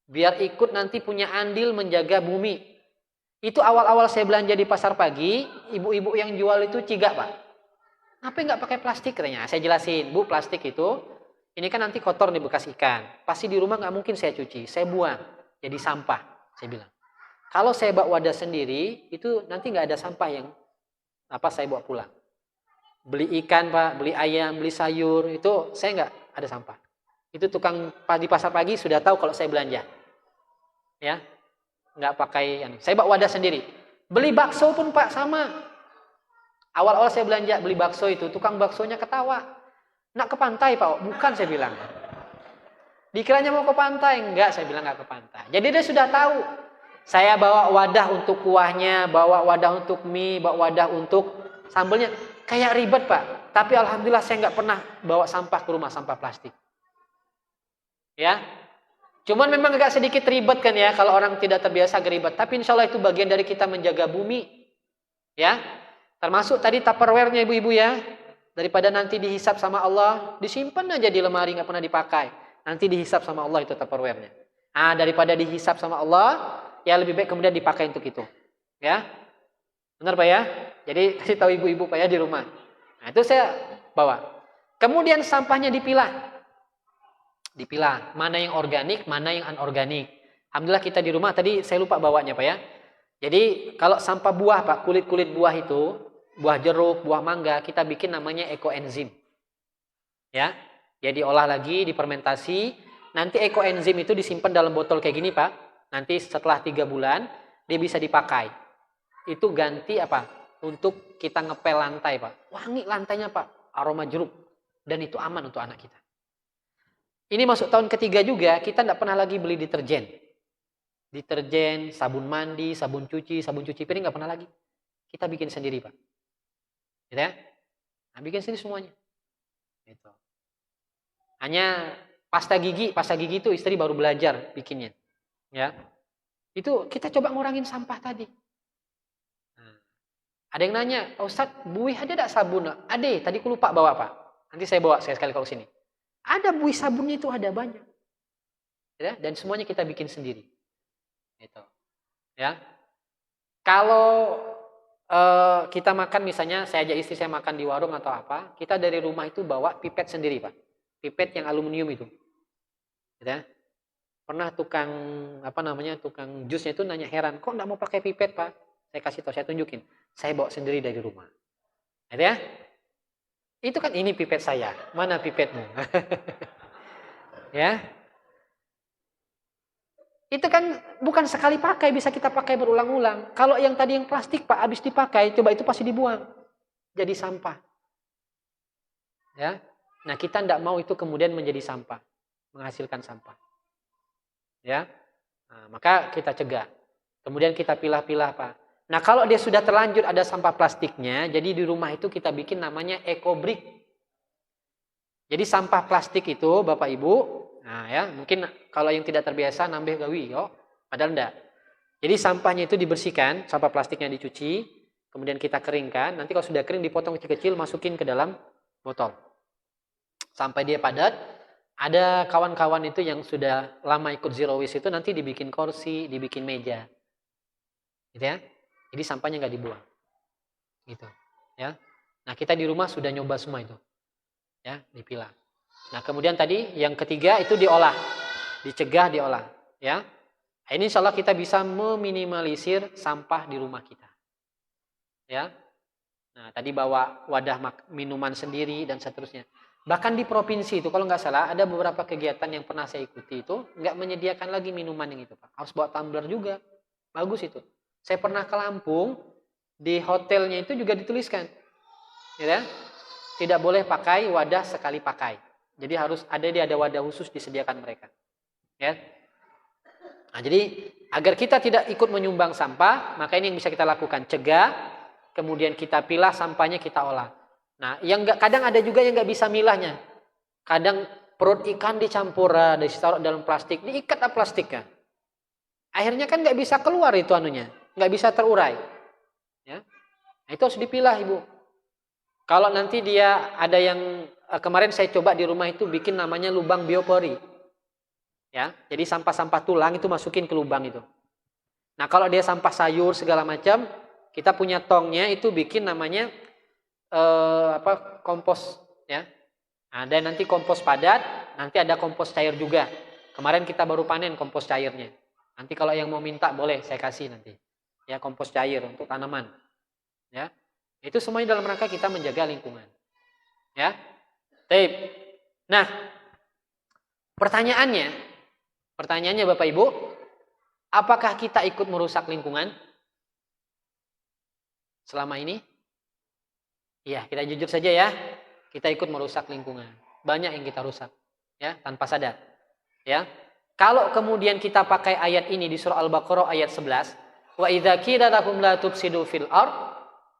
biar ikut nanti punya andil menjaga bumi. Itu awal-awal saya belanja di pasar pagi, ibu-ibu yang jual itu cigak Pak. Kenapa nggak pakai plastik katanya? Saya jelasin, Bu, plastik itu, ini kan nanti kotor nih bekas ikan. Pasti di rumah nggak mungkin saya cuci, saya buang jadi sampah. Saya bilang, kalau saya bawa wadah sendiri, itu nanti nggak ada sampah yang saya bawa pulang. Beli ikan Pak, beli ayam, beli sayur, itu saya nggak ada sampah. Itu tukang di pasar pagi sudah tahu kalau saya belanja. Ya, nggak pakai. Saya bawa wadah sendiri. Beli bakso pun Pak sama. Awal-awal saya belanja beli bakso itu, tukang baksonya ketawa. Nak ke pantai Pak? Bukan saya bilang. Dikiranya mau ke pantai, enggak, saya bilang enggak ke pantai. Jadi dia sudah tahu. Saya bawa wadah untuk kuahnya, bawa wadah untuk mie, bawa wadah untuk sambelnya. Kayak ribet, Pak. Tapi alhamdulillah saya enggak pernah bawa sampah ke rumah, sampah plastik. Ya. Cuman memang agak sedikit ribet kan ya, kalau orang tidak terbiasa ribet. Tapi insya Allah itu bagian dari kita menjaga bumi. Ya. Termasuk tadi Tupperware-nya ibu-ibu ya. Daripada nanti dihisap sama Allah, disimpan aja di lemari nggak pernah dipakai. Nanti dihisap sama Allah itu Tupperware-nya. Ah, daripada dihisap sama Allah, ya lebih baik kemudian dipakai untuk itu. Ya. Benar Pak ya? Jadi kasih tahu ibu-ibu Pak ya di rumah. Nah, itu saya bawa. Kemudian sampahnya dipilah. Dipilah mana yang organik, mana yang anorganik. Alhamdulillah kita di rumah tadi saya lupa bawanya Pak ya. Jadi kalau sampah buah Pak, kulit-kulit buah itu, buah jeruk, buah mangga, kita bikin namanya ekoenzim. Ya. Dia diolah lagi, difermentasi. Nanti ekoenzim itu disimpan dalam botol kayak gini Pak. Nanti setelah 3 bulan dia bisa dipakai. Itu ganti apa? Untuk kita ngepel lantai Pak. Wangi lantainya Pak, aroma jeruk. Dan itu aman untuk anak kita. Ini masuk tahun ketiga juga, kita tidak pernah lagi beli deterjen. Deterjen, sabun mandi, sabun cuci piring nggak pernah lagi. Kita bikin sendiri Pak. Gitu ya? Nah, bikin sendiri semuanya. Gitu. Hanya pasta gigi itu istri baru belajar bikinnya. Ya. Itu kita coba ngurangin sampah tadi. Nah, ada yang nanya, Ustadz, buih ada tidak sabun? Ada, tadi aku lupa bawa Pak. Nanti saya bawa sekali kalau sini. Ada buih sabunnya itu ada banyak. Ya, dan semuanya kita bikin sendiri. Gitu. Ya. Kalau kita makan misalnya, saya ajak istri saya makan di warung atau apa, kita dari rumah itu bawa pipet sendiri Pak. Pipet yang aluminium itu. Ya. Pernah tukang tukang jusnya itu nanya heran, kok enggak mau pakai pipet Pak? Saya kasih tahu, saya tunjukin. Saya bawa sendiri dari rumah. Ya. Itu kan ini pipet saya. Mana pipetmu? Ya. Itu kan bukan sekali pakai, bisa kita pakai berulang-ulang. Kalau yang tadi yang plastik Pak, habis dipakai, coba itu pasti dibuang. Jadi sampah. Ya. Nah, kita tidak mau itu kemudian menjadi sampah. Menghasilkan sampah. Ya. Nah, maka kita cegah. Kemudian kita pilah-pilah Pak. Nah, kalau dia sudah terlanjur ada sampah plastiknya, jadi di rumah itu kita bikin namanya ecobrick. Jadi sampah plastik itu Bapak Ibu, nah ya, mungkin kalau yang tidak terbiasa nambah gawi, yo, padahal enggak. Jadi sampahnya itu dibersihkan, sampah plastiknya dicuci, kemudian kita keringkan, nanti kalau sudah kering dipotong kecil-kecil, masukin ke dalam botol. Sampai dia padat, ada kawan-kawan itu yang sudah lama ikut zero waste itu nanti dibikin kursi, dibikin meja. Gitu ya. Jadi sampahnya nggak dibuang. Gitu. Ya. Nah, kita di rumah sudah nyoba semua itu. Ya, dipilah. Nah, kemudian tadi yang ketiga itu diolah. Dicegah, diolah, ya. Ini insya Allah kita bisa meminimalisir sampah di rumah kita. Ya. Nah, tadi bawa wadah minuman sendiri dan seterusnya. Bahkan di provinsi itu kalau nggak salah ada beberapa kegiatan yang pernah saya ikuti itu nggak menyediakan lagi minuman yang itu Pak. Harus bawa tumbler juga. Bagus itu. Saya pernah ke Lampung, di hotelnya itu juga dituliskan. Ya. Tidak boleh pakai wadah sekali pakai. Jadi harus ada wadah khusus disediakan mereka. Ya. Nah, jadi agar kita tidak ikut menyumbang sampah, maka ini yang bisa kita lakukan, cegah, kemudian kita pilah sampahnya, kita olah. Nah, kadang ada juga yang nggak bisa milahnya. Kadang perut ikan dicampur, ditaruh dalam plastik, diikat plastiknya. Akhirnya kan nggak bisa keluar itu anunya, nggak bisa terurai. Ya. Nah, itu harus dipilah Ibu. Kalau nanti dia ada yang kemarin saya coba di rumah itu bikin namanya lubang biopori. Ya, jadi sampah-sampah tulang itu masukin ke lubang itu. Nah, kalau dia sampah sayur segala macam, kita punya tongnya itu bikin namanya kompos ya. Ada nanti kompos padat, nanti ada kompos cair juga. Kemarin kita baru panen kompos cairnya. Nanti kalau yang mau minta boleh saya kasih nanti. Ya, kompos cair untuk tanaman. Ya. Itu semuanya dalam rangka kita menjaga lingkungan. Ya. Baik. Nah, pertanyaannya Bapak Ibu, apakah kita ikut merusak lingkungan selama ini? Iya, kita jujur saja ya. Kita ikut merusak lingkungan. Banyak yang kita rusak, ya, tanpa sadar. Ya. Kalau kemudian kita pakai ayat ini di surah Al-Baqarah ayat 11, wa idza qila lahum la tufsidu fil ard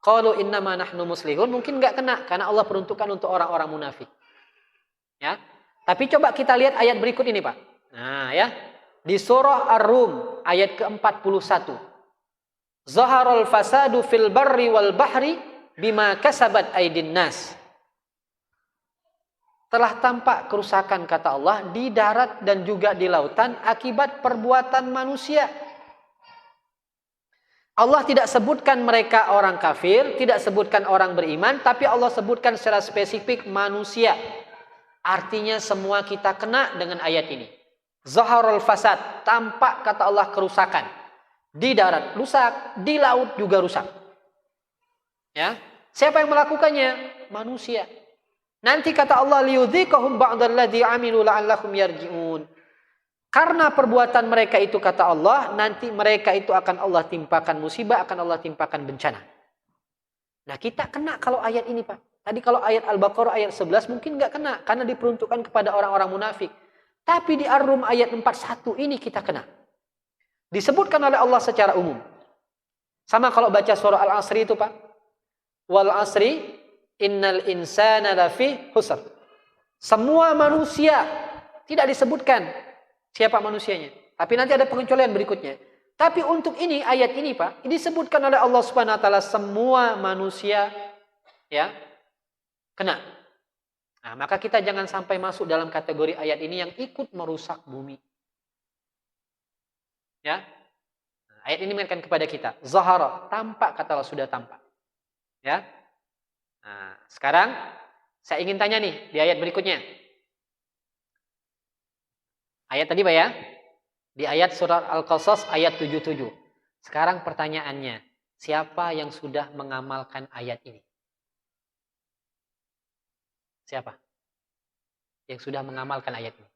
qalu innama nahnu muslihun, mungkin enggak kena karena Allah peruntukkan untuk orang-orang munafik. Ya. Tapi coba kita lihat ayat berikut ini, Pak. Nah, ya. Di surah Ar-Rum ayat ke-41. Zaharal fasadu fil barri wal bahri bima kasabat aydin nas. Telah tampak kerusakan, kata Allah, di darat dan juga di lautan akibat perbuatan manusia. Allah tidak sebutkan mereka orang kafir, tidak sebutkan orang beriman, tapi Allah sebutkan secara spesifik manusia. Artinya semua kita kena dengan ayat ini. Zaharul fasad, tampak, kata Allah, kerusakan. Di darat rusak, di laut juga rusak. Ya, siapa yang melakukannya? Manusia. Nanti kata Allah, liyudhiqahum ba'dalladzi 'amilu la'allahum yarji'un. Karena perbuatan mereka itu, kata Allah, nanti mereka itu akan Allah timpakan musibah, akan Allah timpakan bencana. Nah, kita kena kalau ayat ini, Pak. Tadi kalau ayat Al-Baqarah ayat 11 mungkin nggak kena karena diperuntukkan kepada orang-orang munafik. Tapi di Ar-Rum ayat 41 ini kita kena. Disebutkan oleh Allah secara umum. Sama kalau baca surah Al-Asri itu, Pak. Wal asri innal insana lafi khusr. Semua manusia, tidak disebutkan siapa manusianya. Tapi nanti ada pengecualian berikutnya. Tapi untuk ini, ayat ini, Pak, disebutkan oleh Allah Subhanahu wa taala semua manusia, ya, kena. Nah, maka kita jangan sampai masuk dalam kategori ayat ini yang ikut merusak bumi. Ya. Nah, ayat ini mengingatkan kepada kita, zahara, tampak, kata Allah, sudah tampak. Ya. Nah, sekarang saya ingin tanya nih di ayat berikutnya. Ayat tadi, Pak, ya. Di ayat surat Al-Qasas ayat 77. Sekarang pertanyaannya, siapa yang sudah mengamalkan ayat ini? Siapa yang sudah mengamalkan ayat ini?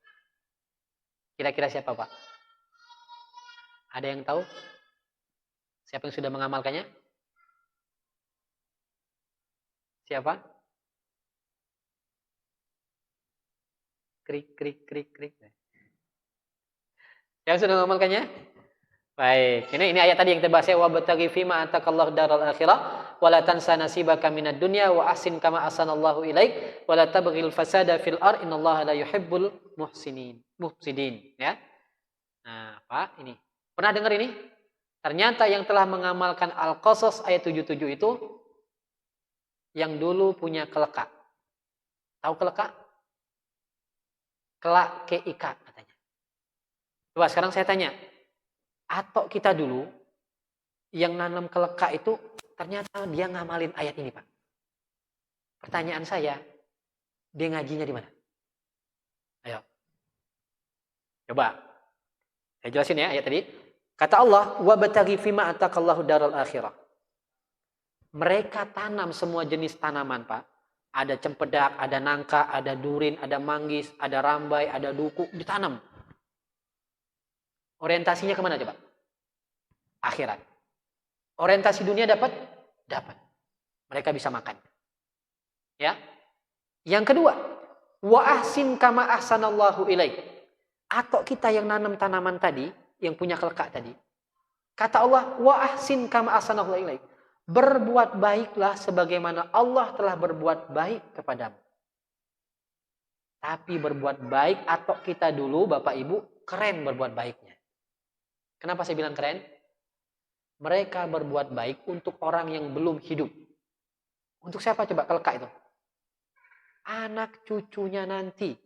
Kira-kira siapa, Pak? Ada yang tahu? Siapa yang sudah mengamalkannya? Siapa? Krik, krik, krik, krik. Yang sudah mengamalkannya? Baik, ini ayat tadi yang kita bahas, ya, wa bataghi fima atakallahu daral akhirah wa la tansa nasibaka minad dunya wa ahsin kama ahsanallahu ilaik wa la tabghil fasada fil ard innallaha la yuhibbul mufsidin, ya. Nah, Pak, ini. Pernah dengar ini? Ternyata yang telah mengamalkan Al-Qasas ayat 77 itu yang dulu punya kelekak. Tahu kelekak? Kelak keika katanya. Coba sekarang saya tanya, atau kita dulu yang nanam kelekak itu ternyata dia ngamalin ayat ini, Pak. Pertanyaan saya, dia ngajinya di mana? Ayo. Coba. Saya jelasin ya ayat tadi. Kata Allah, wa bataghi fima atakallahu daral akhirah. Mereka tanam semua jenis tanaman, Pak. Ada cempedak, ada nangka, ada durin, ada manggis, ada rambai, ada duku, ditanam. Orientasinya kemana coba? Akhirat. Orientasi dunia dapat? Dapat. Mereka bisa makan. Ya. Yang kedua, wa ahsin kama ahsanallahu ilaik. Atau kita yang nanam tanaman tadi, yang punya kelekak tadi. Kata Allah, wa ahsin kama ahsanallahu ilaik. Berbuat baiklah sebagaimana Allah telah berbuat baik kepadamu. Tapi berbuat baik atau kita dulu, Bapak Ibu, keren berbuat baiknya. Kenapa saya bilang keren? Mereka berbuat baik untuk orang yang belum hidup. Untuk siapa coba kelekak itu? Anak cucunya nanti.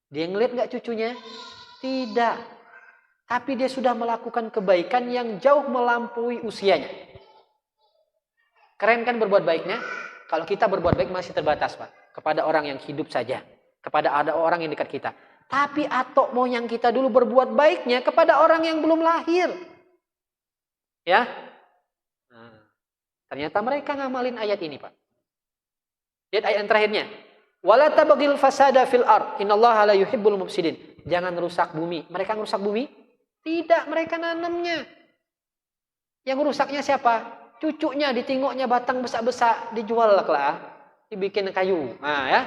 Dia ngeliat gak cucunya? Tidak. Tapi dia sudah melakukan kebaikan yang jauh melampaui usianya. Keren kan berbuat baiknya? Kalau kita berbuat baik masih terbatas, Pak. Kepada orang yang hidup saja. Kepada ada orang yang dekat kita. Tapi atau moyang kita dulu berbuat baiknya kepada orang yang belum lahir. Ya. Nah, ternyata mereka ngamalin ayat ini, Pak. Lihat ayat yang terakhirnya. Wala tabghil fasada fil ard innallaha la yuhibbul mufsidin. Jangan rusak bumi. Mereka rusak bumi? Tidak, mereka nanamnya. Yang rusaknya siapa? Cucunya, ditingoknya batang besar-besar, dijual lah, dibikin kayu. Nah, ya.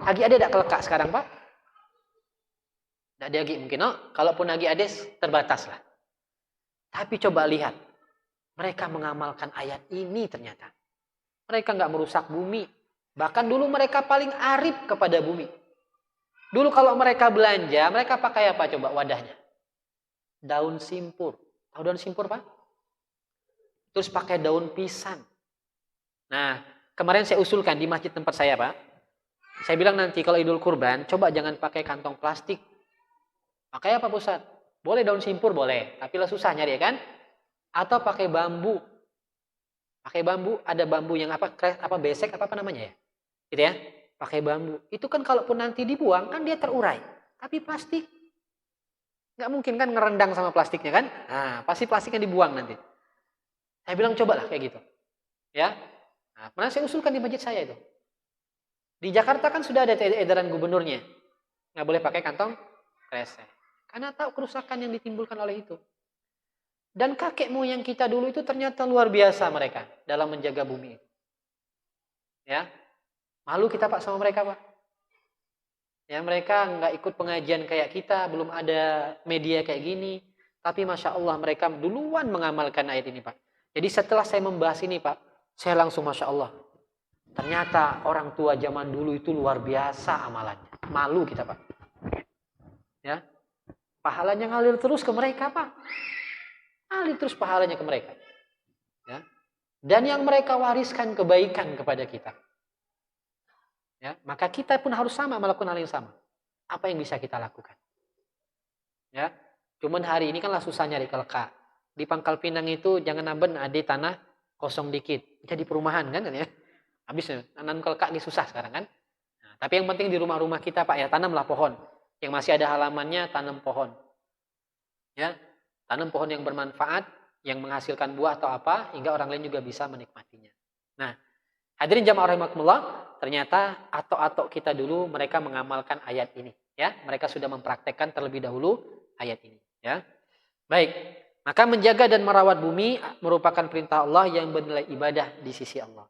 Lagi ada kelekak sekarang, Pak? Tidak diagi mungkin, kalaupun agi ades terbatas lah. Tapi coba lihat, mereka mengamalkan ayat ini ternyata. Mereka nggak merusak bumi. Bahkan dulu mereka paling arif kepada bumi. Dulu kalau mereka belanja, mereka pakai apa coba wadahnya? Daun simpur. Tahu daun simpur, Pak? Terus pakai daun pisang. Nah, kemarin saya usulkan di masjid tempat saya, Pak. Saya bilang nanti kalau Idul Kurban, coba jangan pakai kantong plastik. Pakai apa, Ustaz? Boleh daun simpur, boleh. Tapi lah susah nyari, ya kan? Atau pakai bambu. Pakai bambu, ada bambu yang apa besek, apa namanya ya? Gitu ya. Pakai bambu. Itu kan kalaupun nanti dibuang, kan dia terurai. Tapi plastik, nggak mungkin kan ngerendang sama plastiknya kan? Nah, pasti plastiknya dibuang nanti. Saya bilang cobalah kayak gitu. Ya. Nah, pernah saya usulkan di masjid saya itu. Di Jakarta kan sudah ada edaran gubernurnya. Nggak boleh pakai kantong kresek. Karena tahu kerusakan yang ditimbulkan oleh itu. Dan kakek moyang kita dulu itu ternyata luar biasa mereka dalam menjaga bumi. Ya. Malu kita, Pak, sama mereka, Pak. Ya, mereka nggak ikut pengajian kayak kita, belum ada media kayak gini. Tapi Masya Allah mereka duluan mengamalkan ayat ini, Pak. Jadi setelah saya membahas ini, Pak, saya langsung Masya Allah. Ternyata orang tua zaman dulu itu luar biasa amalannya. Malu kita, Pak. Ya, pahalanya ngalir terus ke mereka, Pak. Ngalir terus pahalanya ke mereka. Ya. Dan yang mereka wariskan kebaikan kepada kita. Ya, maka kita pun harus sama melakukan hal yang sama. Apa yang bisa kita lakukan? Ya, cuman hari ini kan lah susah nyari keleka. Di Pangkal Pinang itu jangan naben ada tanah kosong dikit. Jadi perumahan kan ya. Habis tanam keleka ini susah sekarang kan. Nah, tapi yang penting di rumah-rumah kita, Pak, ya tanamlah pohon. Yang masih ada halamannya tanam pohon. Ya, tanam pohon yang bermanfaat, yang menghasilkan buah atau apa hingga orang lain juga bisa menikmatinya. Nah, hadirin jamaah rahimakumullah, ternyata atok-atok kita dulu mereka mengamalkan ayat ini, ya. Mereka sudah mempraktekkan terlebih dahulu ayat ini, ya. Baik, maka menjaga dan merawat bumi merupakan perintah Allah yang bernilai ibadah di sisi Allah.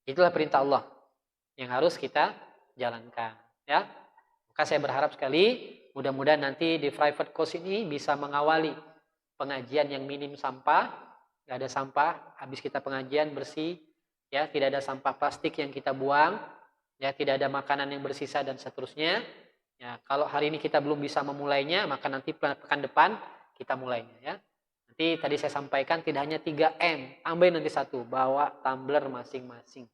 Itulah perintah Allah yang harus kita jalankan, ya. Maka saya berharap sekali mudah-mudahan nanti di private course ini bisa mengawali pengajian yang minim sampah, nggak ada sampah, habis kita pengajian bersih. Ya, tidak ada sampah plastik yang kita buang, ya, tidak ada makanan yang bersisa dan seterusnya. Ya, kalau hari ini kita belum bisa memulainya, maka nanti pekan depan kita mulainya, ya. Nanti tadi saya sampaikan tidak hanya 3M, tambahin nanti 1, bawa tumbler masing-masing.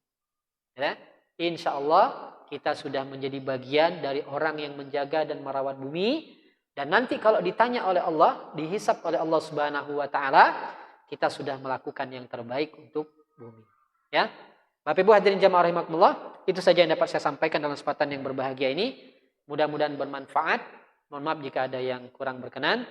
Ya. Insya Allah kita sudah menjadi bagian dari orang yang menjaga dan merawat bumi, dan nanti kalau ditanya oleh Allah, dihisab oleh Allah Subhanahu wa taala, kita sudah melakukan yang terbaik untuk bumi. Ya, Bapak Ibu hadirin jamaah rahimakumullah, itu saja yang dapat saya sampaikan dalam kesempatan yang berbahagia ini. Mudah-mudahan bermanfaat. Mohon maaf jika ada yang kurang berkenan.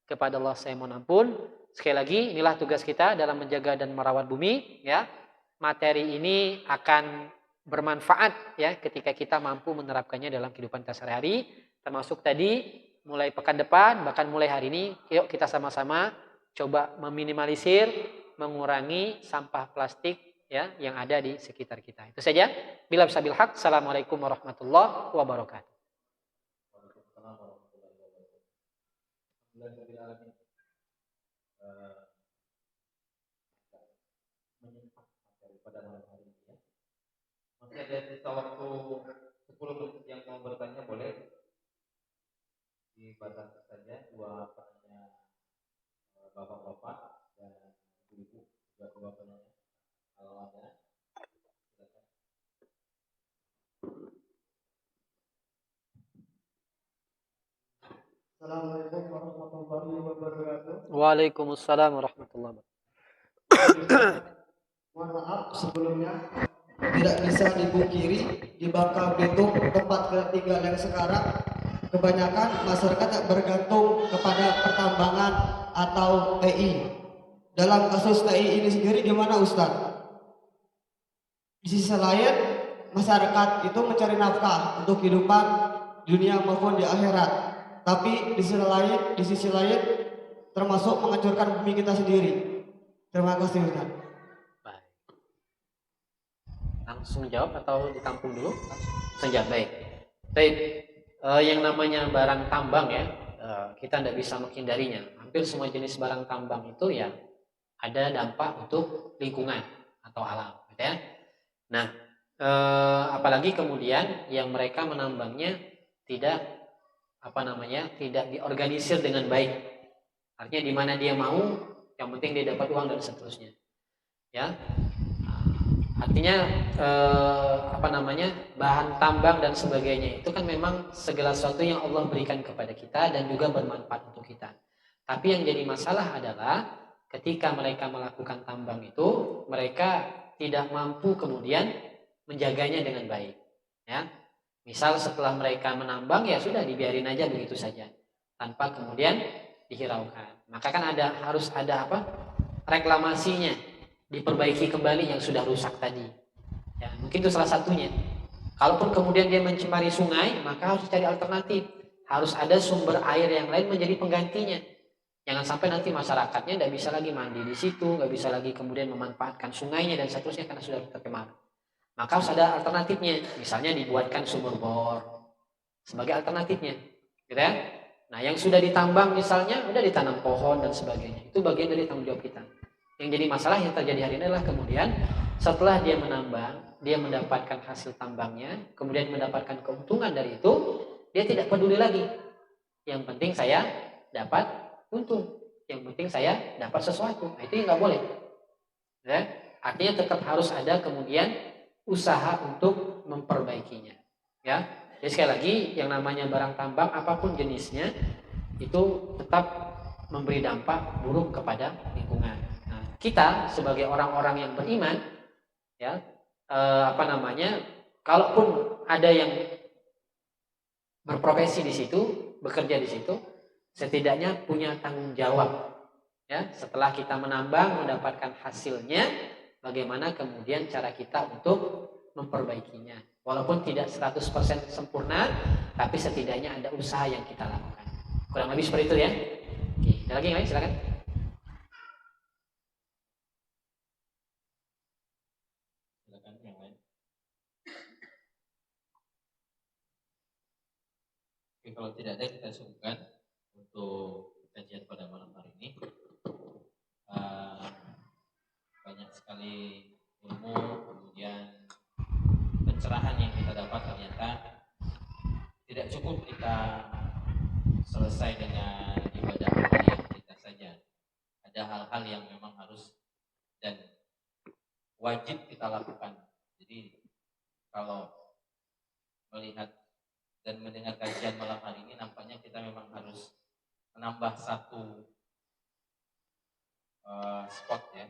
Kepada Allah saya mohon ampun. Sekali lagi, inilah tugas kita dalam menjaga dan merawat bumi. Ya, materi ini akan bermanfaat ya ketika kita mampu menerapkannya dalam kehidupan kita sehari-hari. Termasuk tadi mulai pekan depan, bahkan mulai hari ini, yuk kita sama-sama coba meminimalisir, mengurangi sampah plastik ya yang ada di sekitar kita. Itu saja. Bila sabil haq. Assalamualaikum warahmatullahi wabarakatuh. Masih ada sisa waktu 10 menit yang mau bertanya boleh dibatasi saja, 2 pertanyaan bapak-bapak dan ibu-ibu, juga 2 penanya kalau ada. Assalamualaikum warahmatullahi wabarakatuh. Waalaikumsalam warahmatullahi wabarakatuh. Mohon maaf sebelumnya, tidak bisa dipungkiri di Bangka Belitung tempat tinggal yang sekarang kebanyakan masyarakat bergantung kepada pertambangan atau TI. Dalam kasus TI ini sendiri gimana Ustaz? Di sisi lain masyarakat itu mencari nafkah untuk kehidupan dunia maupun di akhirat. Tapi di sisi lain termasuk menghancurkan bumi kita sendiri. Terima kasih Ustaz. Baik. Langsung jawab atau ditampung dulu? Langsung jawab. Baik. Baik. yang namanya barang tambang ya, kita tidak bisa menghindarinya. Hampir semua jenis barang tambang itu ya ada dampak untuk lingkungan atau alam, gitu ya. Nah, apalagi kemudian yang mereka menambangnya tidak tidak diorganisir dengan baik. Artinya di mana dia mau, yang penting dia dapat uang dan seterusnya. Ya, artinya bahan tambang dan sebagainya itu kan memang segala sesuatu yang Allah berikan kepada kita dan juga bermanfaat untuk kita. Tapi yang jadi masalah adalah ketika mereka melakukan tambang itu, mereka tidak mampu kemudian menjaganya dengan baik. Ya, misal setelah mereka menambang ya sudah dibiarin aja begitu saja tanpa kemudian dihiraukan. Maka kan harus ada reklamasinya, diperbaiki kembali yang sudah rusak tadi. Ya, mungkin itu salah satunya. Kalaupun kemudian dia mencemari sungai, maka harus cari alternatif. Harus ada sumber air yang lain menjadi penggantinya. Jangan sampai nanti masyarakatnya tidak bisa lagi mandi di situ, nggak bisa lagi kemudian memanfaatkan sungainya dan seterusnya karena sudah tercemar. Maka harus ada alternatifnya. Misalnya dibuatkan sumur bor sebagai alternatifnya, gitu ya. Nah, yang sudah ditambang misalnya udah ditanam pohon dan sebagainya. Itu bagian dari tanggung jawab kita. Yang jadi masalah yang terjadi hari ini adalah kemudian setelah dia menambang, dia mendapatkan hasil tambangnya, kemudian mendapatkan keuntungan dari itu, dia tidak peduli lagi. Yang penting saya dapat untung, yang penting saya dapat sesuatu. Nah, itu nggak boleh. Ya? Artinya tetap harus ada kemudian usaha untuk memperbaikinya. Ya, jadi sekali lagi yang namanya barang tambang apapun jenisnya itu tetap memberi dampak buruk kepada lingkungan. Nah, kita sebagai orang-orang yang beriman, ya, kalaupun ada yang berprofesi di situ, bekerja di situ, setidaknya punya tanggung jawab. Ya, setelah kita menambang, mendapatkan hasilnya, bagaimana kemudian cara kita untuk memperbaikinya. Walaupun tidak 100% sempurna, tapi setidaknya ada usaha yang kita lakukan. Kurang lebih seperti itu ya. Oke, ada lagi yang lain? Silakan. Silakan yang lain. Oke, kalau tidak ada kita cukupkan untuk kajian pada malam hari ini. Banyak sekali ilmu, kemudian pencerahan yang kita dapat ternyata tidak cukup kita selesai dengan ibadah yang kita saja. Ada hal-hal yang memang harus dan wajib kita lakukan. Jadi kalau melihat dan mendengar kajian malam hari ini, nampaknya kita memang harus menambah satu spot ya,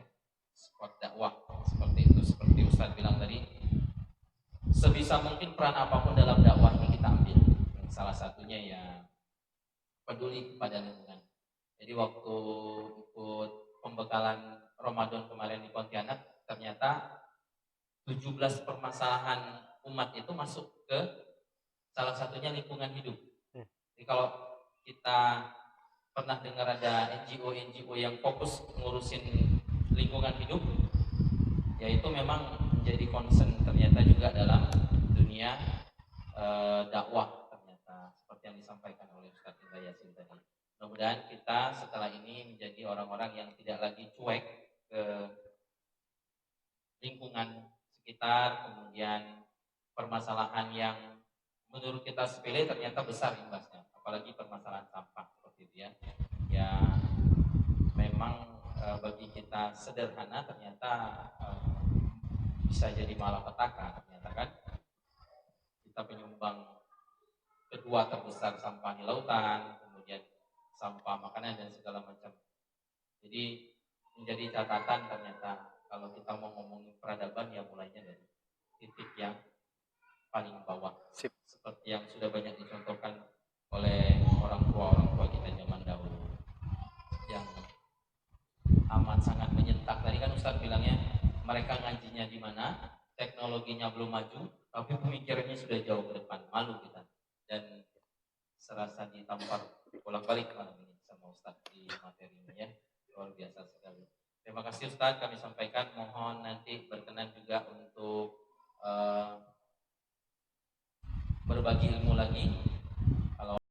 spot dakwah seperti itu. Seperti Ustadz bilang tadi, sebisa mungkin peran apapun dalam dakwah ini kita ambil. Salah satunya ya peduli kepada lingkungan. Jadi waktu ikut pembekalan Ramadan kemarin di Pontianak, ternyata 17 permasalahan umat itu masuk ke salah satunya lingkungan hidup. Jadi kalau kita pernah dengar ada NGO yang fokus ngurusin lingkungan hidup, yaitu memang menjadi concern ternyata juga dalam dunia dakwah ternyata, seperti yang disampaikan oleh Ustadz Indra Yasin tadi. Mudah-mudahan kita setelah ini menjadi orang-orang yang tidak lagi cuek ke lingkungan sekitar, kemudian permasalahan yang menurut kita sepele ternyata besar imbasnya, apalagi permasalahan sampah seperti itu ya. Ya memang bagi kita sederhana ternyata bisa jadi malapetaka ternyata kan. Kita penyumbang kedua terbesar sampah di lautan, kemudian sampah makanan dan segala macam. Jadi menjadi catatan ternyata kalau kita mau ngomongin peradaban ya mulainya dari titik yang paling bawah. Seperti yang sudah banyak dicontohkan oleh orang tua kita zaman dahulu yang amat sangat menyentak. Tadi kan Ustadz bilangnya mereka ngajinya di mana, teknologinya belum maju, tapi pemikirannya sudah jauh ke depan. Malu kita. Dan serasa ditampar bolak-balik malam ini sama Ustadz di materi ini ya. Luar biasa sekali. Terima kasih Ustadz, kami sampaikan, mohon nanti berkenan juga untuk berbagi ilmu lagi Kalau